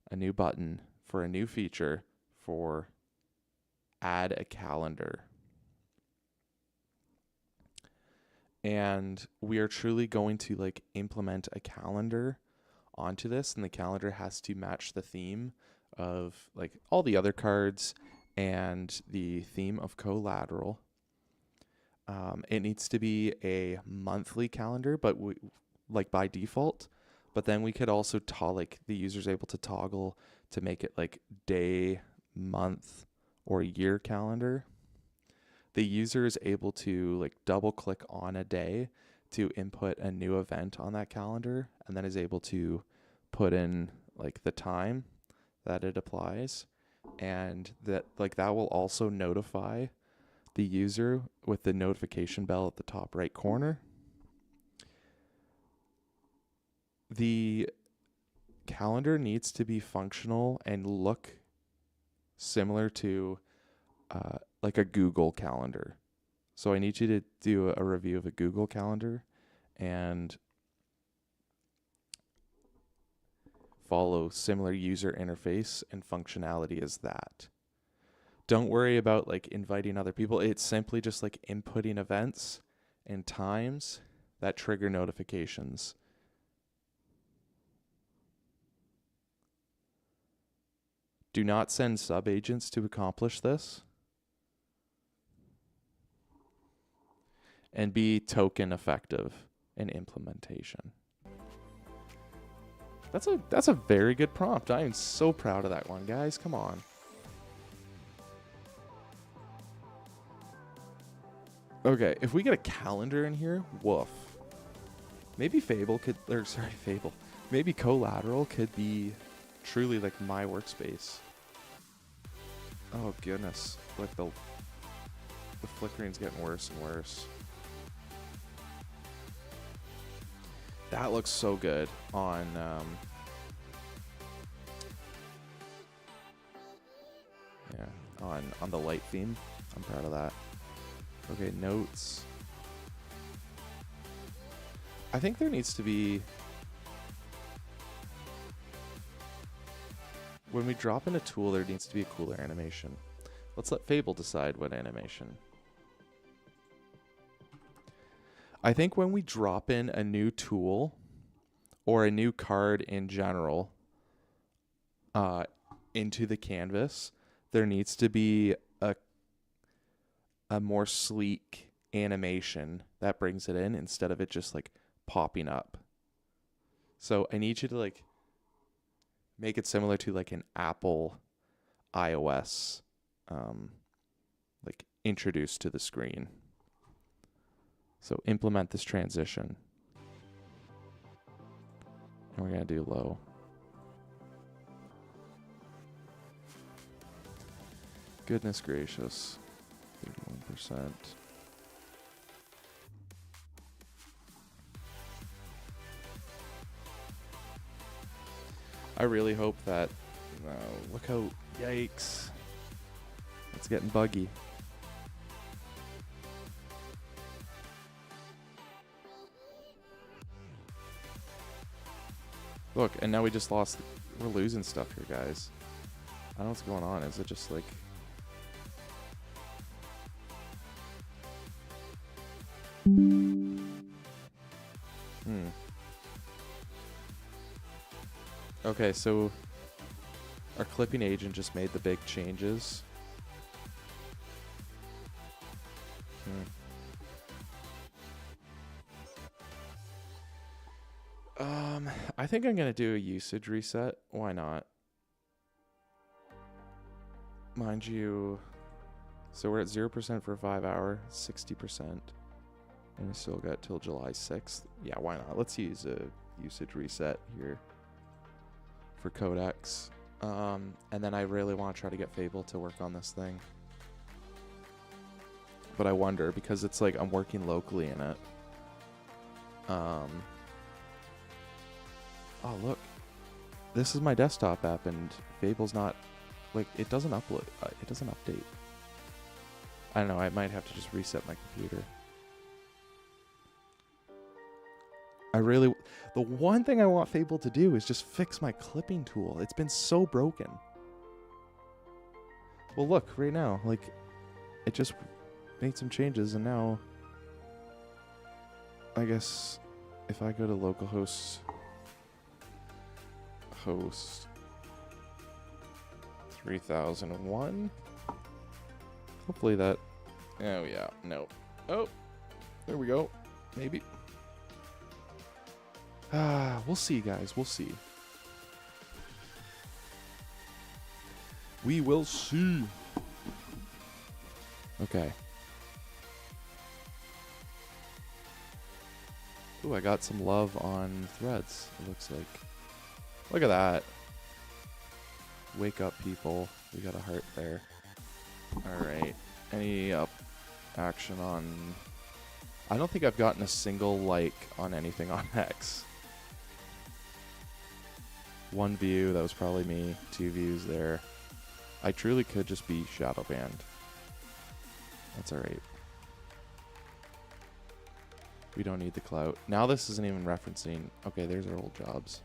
a new button for a new feature for add a calendar. And we are truly going to like implement a calendar onto this, and the calendar has to match the theme of like all the other cards and the theme of collateral. It needs to be a monthly calendar, but we, like by default. But then we could also like the user's able to toggle to make it like day, month, or year calendar. The user is able to like double click on a day to input a new event on that calendar, and then is able to put in like the time that it applies, and that will also notify the user with the notification bell at the top right corner. The calendar needs to be functional and look similar to like a Google Calendar. So I need you to do a review of a Google Calendar and follow similar user interface and functionality as that. Don't worry about like inviting other people. It's simply just like inputting events and times that trigger notifications. Do not send sub-agents to accomplish this. And be token effective in implementation. That's a very good prompt. I am so proud of that one, guys. Come on. Okay, if we get a calendar in here, woof. Maybe Fable. Maybe Collateral could be truly like my workspace. Oh goodness, like the flickering's getting worse and worse. That looks so good on on the light theme. I'm proud of that. Okay, notes. I think there needs to be, when we drop in a tool, there needs to be a cooler animation. Let's let Fable decide what animation. I think when we drop in a new tool or a new card in general into the canvas, there needs to be a more sleek animation that brings it in instead of it just like popping up. So I need you to like make it similar to like an Apple iOS like introduced to the screen. So implement this transition. And we're going to do low. Goodness gracious. 31%. I really hope that... No, look how... Yikes. It's getting buggy. Look, and now we just lost... We're losing stuff here, guys. I don't know what's going on. Is it just like... Okay, so our clipping agent just made the big changes. I think I'm gonna do a usage reset. Why not? Mind you, so we're at 0% for 5 hour, 60%, and we still got till July 6th. Yeah, why not? Let's use a usage reset here for Codex. And then I really want to try to get Fable to work on this thing. But I wonder, because it's like I'm working locally in it. Oh, look. This is my desktop app, and Fable's not... Like, it doesn't upload. It doesn't update. I don't know. I might have to just reset my computer. I really... The one thing I want Fable to do is just fix my clipping tool. It's been so broken. Well, look, right now. Like, it just made some changes, and now... I guess if I go to localhost... Host 3001. Hopefully that. Oh yeah, no. Oh, there we go. Maybe. We'll see, guys. We'll see. We will see. Okay. Ooh, I got some love on Threads. It looks like. Look at that. Wake up, people. We got a heart there. Alright. Any action on... I don't think I've gotten a single like on anything on X. 1 view, that was probably me. 2 views there. I truly could just be shadow banned. That's alright. We don't need the clout. Now this isn't even referencing... Okay, there's our old jobs.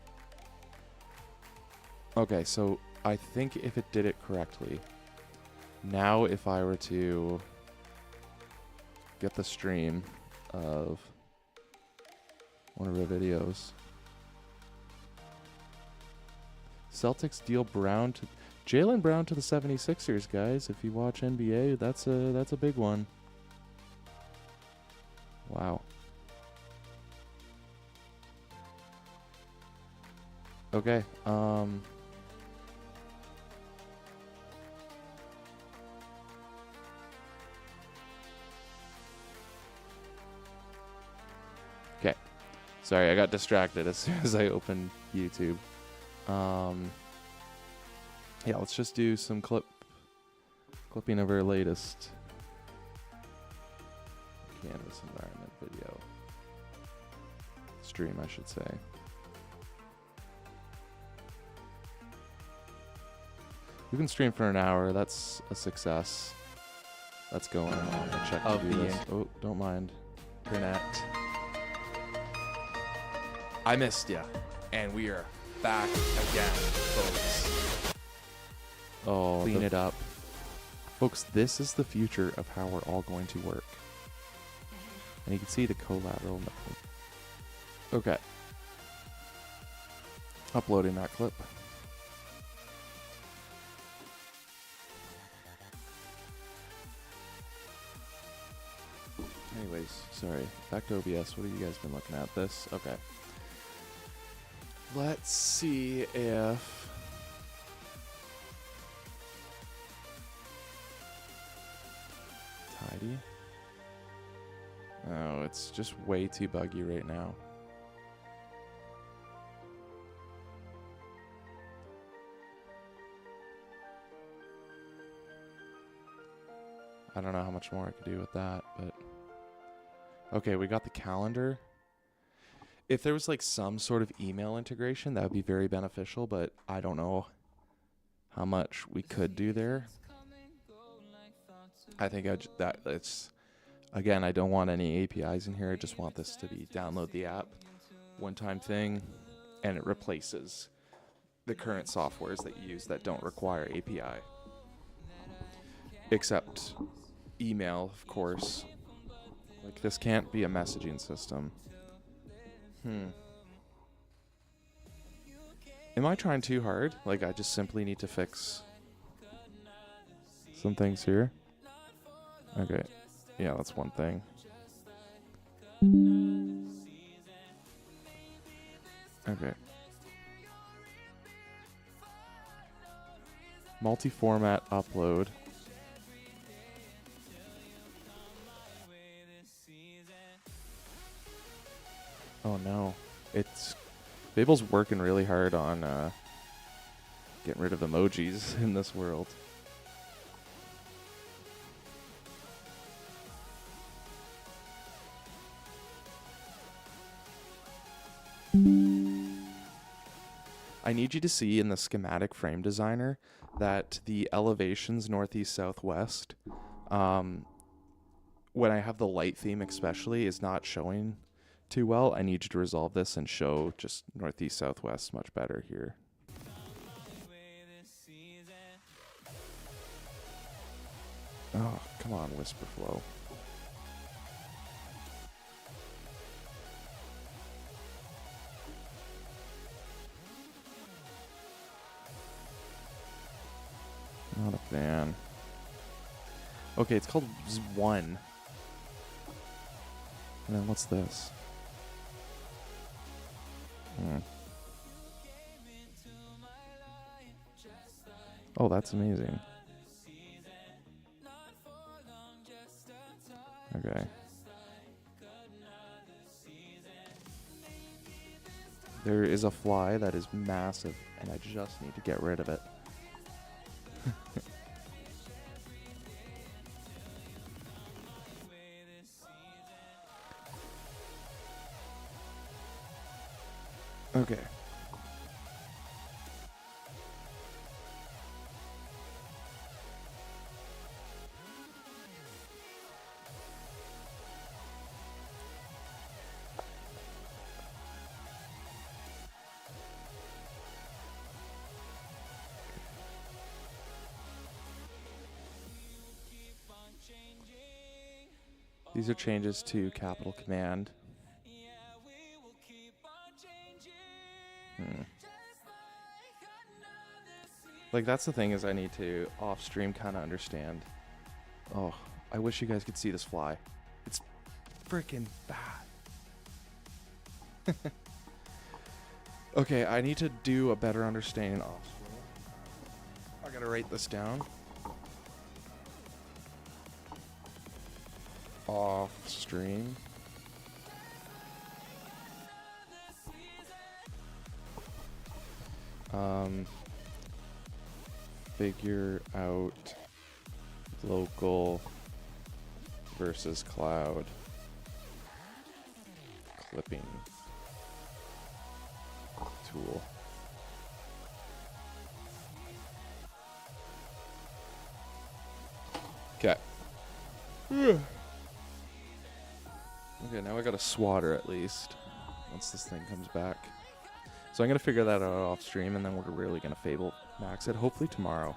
Okay, so I think if it did it correctly, now if I were to get the stream of one of our videos, Celtics deal Jaylen Brown to the 76ers, guys. If you watch NBA, that's a big one. Wow. Okay. Okay. Sorry, I got distracted as soon as I opened YouTube. Yeah, let's just do some clipping of our latest canvas environment video. stream, I should say. We can stream for an hour. That's a success. That's going on. I'll check to do this. Oh, don't mind. Internet. I missed ya, and we are back again, folks. Oh, Clean it up. Folks, this is the future of how we're all going to work. And you can see the collateral. Okay. Uploading that clip. Anyways, sorry. Back to OBS. What have you guys been looking at? This? Okay. Let's see if... Tidy? Oh, it's just way too buggy right now. I don't know how much more I could do with that, but... Okay, we got the calendar. If there was like some sort of email integration, that would be very beneficial, but I don't know how much we could do there. I think it's... Again, I don't want any APIs in here. I just want this to be download the app, one-time thing, and it replaces the current softwares that you use that don't require API. Except email, of course. Like, this can't be a messaging system. Am I trying too hard? Like, I just simply need to fix some things here? Okay. Yeah, that's one thing. Okay. Multi-format upload. Oh no. Babel's working really hard on getting rid of emojis in this world. I need you to see in the schematic frame designer that the elevations northeast southwest, when I have the light theme especially, is not showing too well. I need you to resolve this and show just northeast southwest much better here. Oh, come on, Whisperflow. Not a fan. Okay, it's called Z1. And then what's this? Oh, that's amazing. Okay. There is a fly that is massive, and I just need to get rid of it. Okay. These are changes to Capital Command. Like, that's the thing, is I need to off stream kind of understand. Oh, I wish you guys could see this fly. It's freaking bad. Okay, I need to do a better understanding off stream. I gotta write this down. Off stream. Figure out local versus cloud clipping tool. Okay. Okay, now I got a swatter at least. Once this thing comes back. So I'm going to figure that out off stream, and then we're really going to Fable max it. Hopefully tomorrow.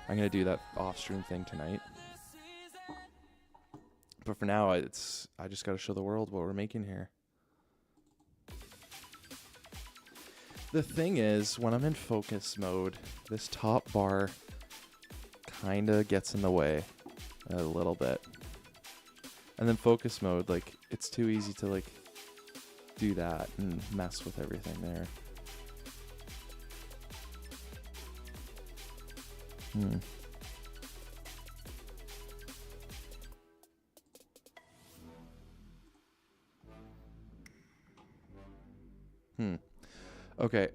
I'm going to do that off stream thing tonight. But for now, I just got to show the world what we're making here. The thing is, when I'm in focus mode, this top bar kind of gets in the way a little bit. And then focus mode, like, it's too easy to, like, do that and mess with everything there. Okay,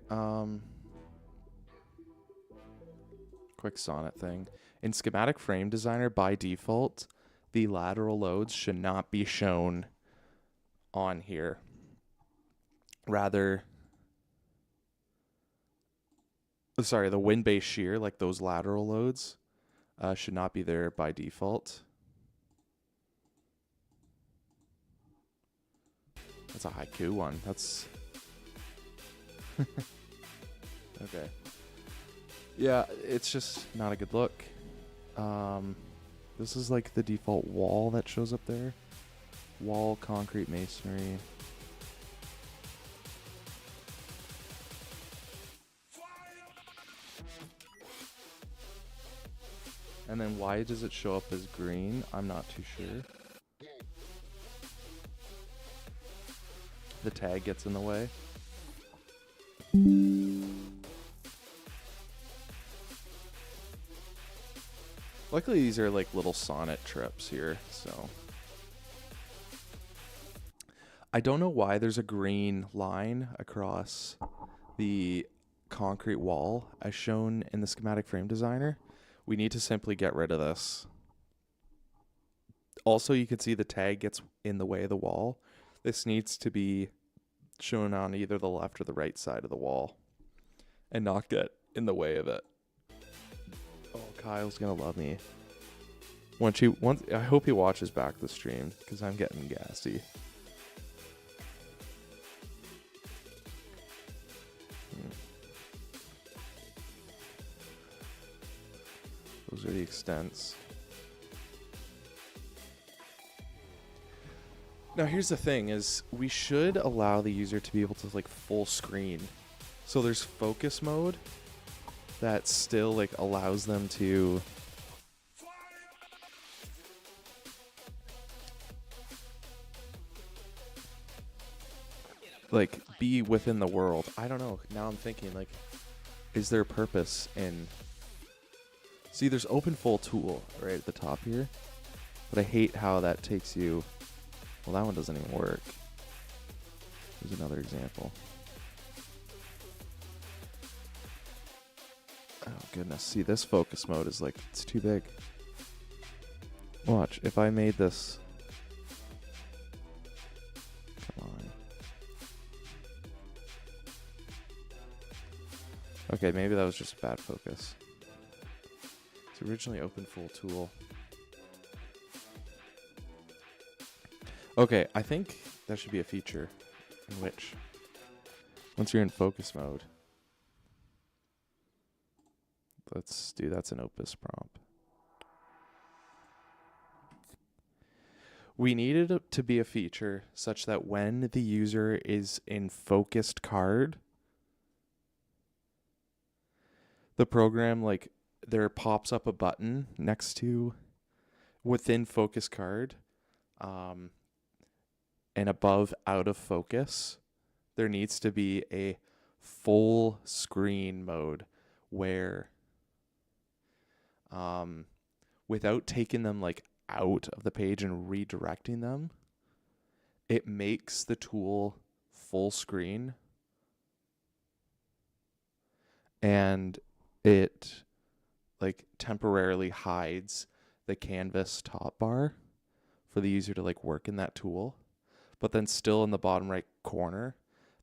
quick Sonnet thing. In Schematic Frame Designer, by default, the lateral loads should not be shown on here. Rather, the wind-based shear, like those lateral loads, should not be there by default. That's a haiku one. That's... Okay. Yeah, it's just not a good look. This is like the default wall that shows up there. Wall, concrete, masonry. And then why does it show up as green? I'm not too sure. The tag gets in the way. Luckily, these are like little Sonnet trips here, so. I don't know why there's a green line across the concrete wall as shown in the Schematic Frame Designer. We need to simply get rid of this. Also, you can see the tag gets in the way of the wall. This needs to be shown on either the left or the right side of the wall and not get in the way of it. Oh, Kyle's gonna love me. I hope he watches back the stream because I'm getting gassy. Those are the extents. Now here's the thing is we should allow the user to be able to like full screen. So there's focus mode that still like allows them to like be within the world. I don't know. Now I'm thinking like, is there a purpose in... See, there's open full tool right at the top here, but I hate how that takes you... Well, that one doesn't even work. Here's another example. Oh goodness, see this focus mode is like, it's too big. Watch, if I made this... Come on. Okay, maybe that was just a bad focus. It's originally open full tool. Okay, I think that should be a feature in which, once you're in focus mode, let's do that's an Opus prompt. We needed it to be a feature such that when the user is in focused card, the program, like, there pops up a button next to within focus card, and above out of focus, there needs to be a full screen mode where, without taking them like out of the page and redirecting them, it makes the tool full screen, and it like temporarily hides the canvas top bar for the user to like work in that tool. But then still in the bottom right corner,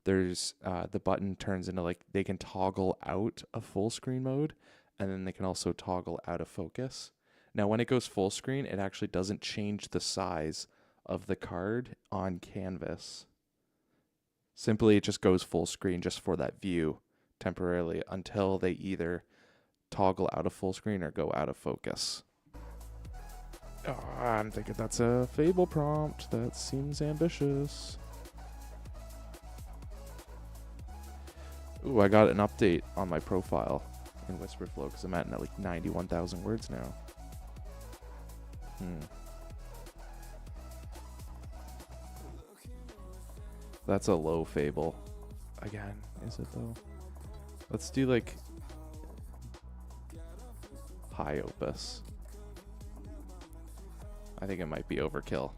there's the button turns into like they can toggle out of full screen mode, and then they can also toggle out of focus. Now, when it goes full screen, it actually doesn't change the size of the card on canvas. Simply, it just goes full screen just for that view temporarily until they either toggle out of full screen or go out of focus. Oh, I'm thinking that's a Fable prompt. That seems ambitious. Ooh, I got an update on my profile in Whisperflow because I'm at like 91,000 words now. That's a low Fable. Again, is it though? Let's do like high opus. I think it might be overkill.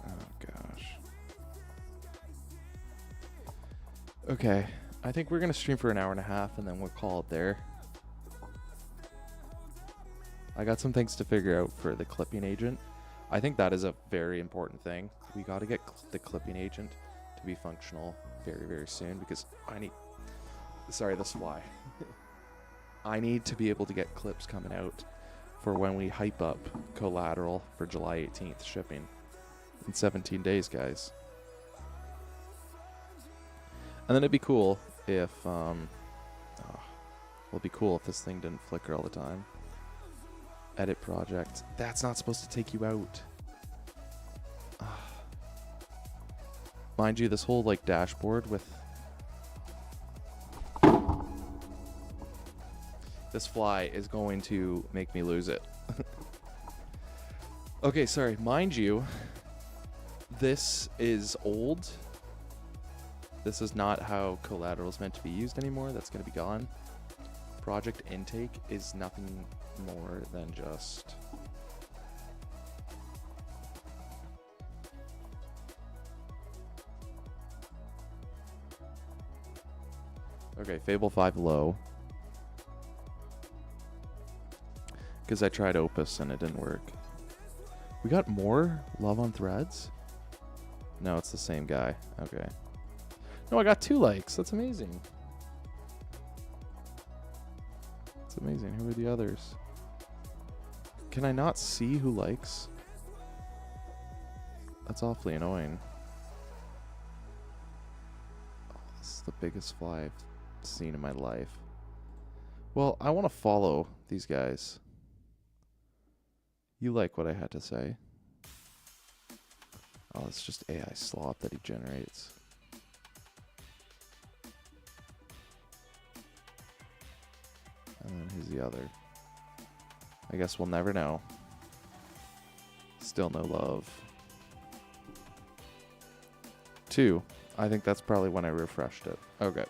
Oh gosh. Okay, I think we're gonna stream for an hour and a half and then we'll call it there. I got some things to figure out for the clipping agent. I think that is a very important thing. We got to get the clipping agent to be functional very, very soon because I need... Sorry, this fly. I need to be able to get clips coming out for when we hype up Collateral for July 18th shipping. In 17 days, guys. And then it'd be cool if... it'd be cool if this thing didn't flicker all the time. Edit project. That's not supposed to take you out. Mind you, this whole like dashboard with this fly is going to make me lose it. Okay, sorry. Mind you, this is old. This is not how Collateral is meant to be used anymore. That's going to be gone. Project intake is nothing more than just okay, Fable 5 low because I tried Opus and it didn't work. We got more Love on Threads? No, it's the same guy. Okay. No, I got 2 likes. That's amazing. That's amazing. Who are the others? Can I not see who likes? That's awfully annoying. Oh, this is the biggest fly I've seen in my life. Well, I want to follow these guys. You like what I had to say. Oh, it's just AI slop that he generates. And then who's the other? I guess we'll never know. Still no love. 2. I think that's probably when I refreshed it. Okay.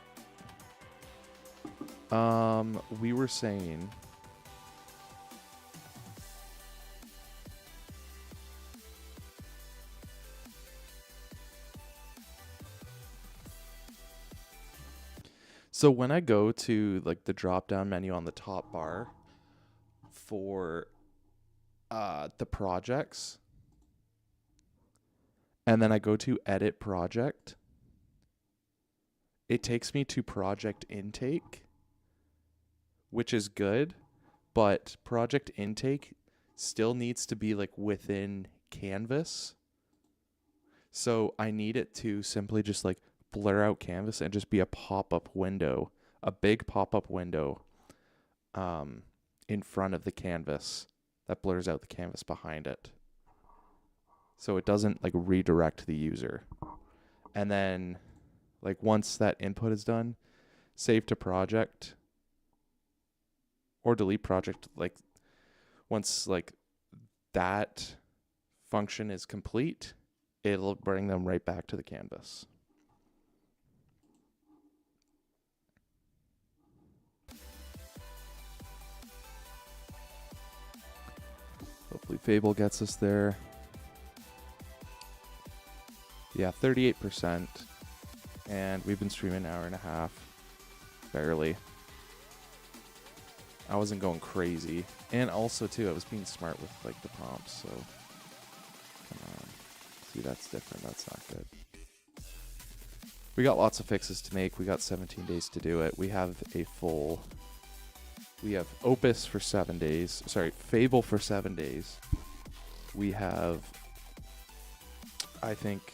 We were saying... So when I go to like the drop down menu on the top bar for the projects, and then I go to edit project, it takes me to project intake, which is good, but project intake still needs to be like within Canvas. So I need it to simply just like blur out Canvas and just be a pop-up window, a big pop-up window in front of the canvas that blurs out the canvas behind it. So it doesn't like redirect the user. And then like once that input is done, save to project or delete project. Like once like that function is complete, it'll bring them right back to the canvas. Hopefully Fable gets us there. Yeah, 38%. And we've been streaming an hour and a half. Barely. I wasn't going crazy. And also, too, I was being smart with, like, the prompts, so... Come on. See, that's different. That's not good. We got lots of fixes to make. We got 17 days to do it. We have Opus for 7 days. Sorry, Fable for 7 days. We have, I think,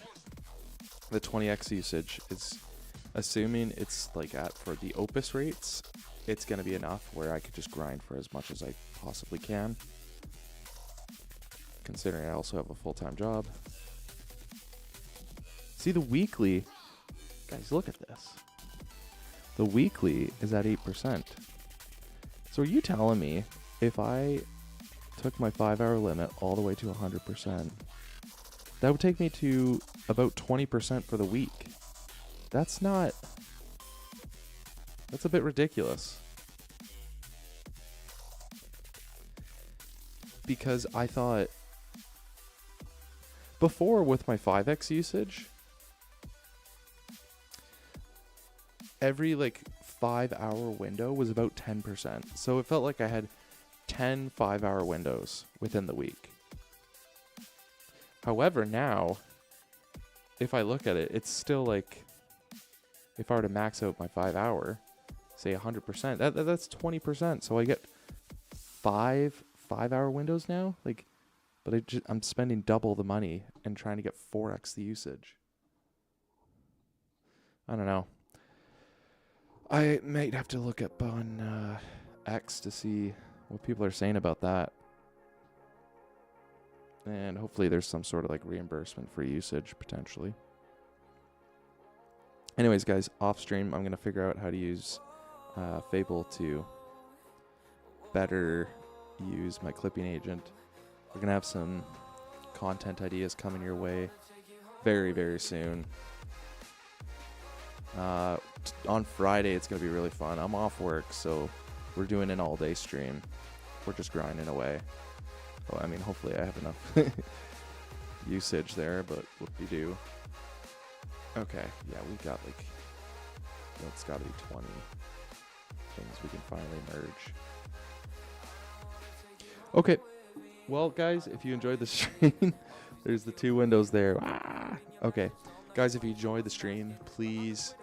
the 20x usage is, assuming it's like for the Opus rates, it's going to be enough where I could just grind for as much as I possibly can. Considering I also have a full-time job. See, the weekly, guys, look at this. The weekly is at 8%. So are you telling me if I took my 5-hour limit all the way to 100%, that would take me to about 20% for the week? That's a bit ridiculous. Because I thought before, with my 5x usage, every 5-hour window was about 10%. So it felt like I had 10 5-hour windows within the week. However, now, if I look at it, it's still if I were to max out my 5-hour, say 100%, that's 20%. So I get 5-hour windows now, but I'm spending double the money and trying to get 4x the usage. I don't know. I might have to look up on X to see what people are saying about that. And hopefully there's some sort of reimbursement for usage potentially. Anyways, guys, off stream, I'm going to figure out how to use Fable to better use my clipping agent. We're going to have some content ideas coming your way very, very soon. On Friday, it's going to be really fun. I'm off work, so we're doing an all-day stream. We're just grinding away. Well, I mean, hopefully I have enough usage there, but what we do. Okay, yeah, we got it's got to be 20 things we can finally merge. Okay, well, guys, if you enjoyed the stream, there's the 2 windows there. Okay, guys, if you enjoyed the stream, please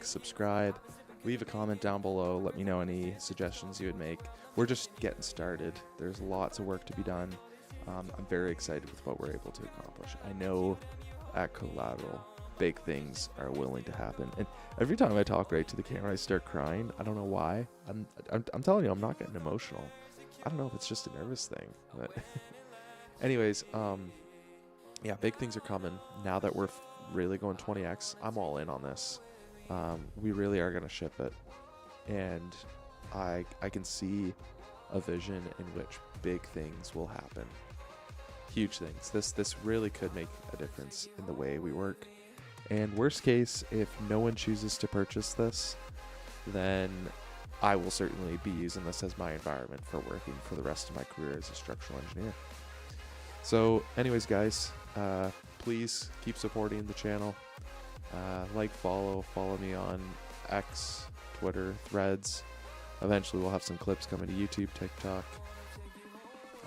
subscribe, leave a comment down below. Let me know any suggestions you would make. We're just getting started. There's lots of work to be done. I'm very excited with what we're able to accomplish. I know at Collateral, big things are willing to happen. And every time I talk right to the camera, I start crying. I don't know why. I'm telling you, I'm not getting emotional. I don't know if it's just a nervous thing. But anyways, yeah, big things are coming. Now that we're really going 20x, I'm all in on this. We really are going to ship it. And I can see a vision in which big things will happen. Huge things. This really could make a difference in the way we work. And worst case, if no one chooses to purchase this, then I will certainly be using this as my environment for working for the rest of my career as a structural engineer. So anyways, guys, please keep supporting the channel. Follow me on X, Twitter, Threads. Eventually we'll have some clips coming to YouTube, TikTok,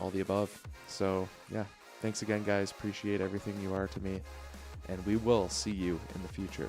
all the above. So yeah, thanks again, guys. Appreciate everything you are to me. And we will see you in the future.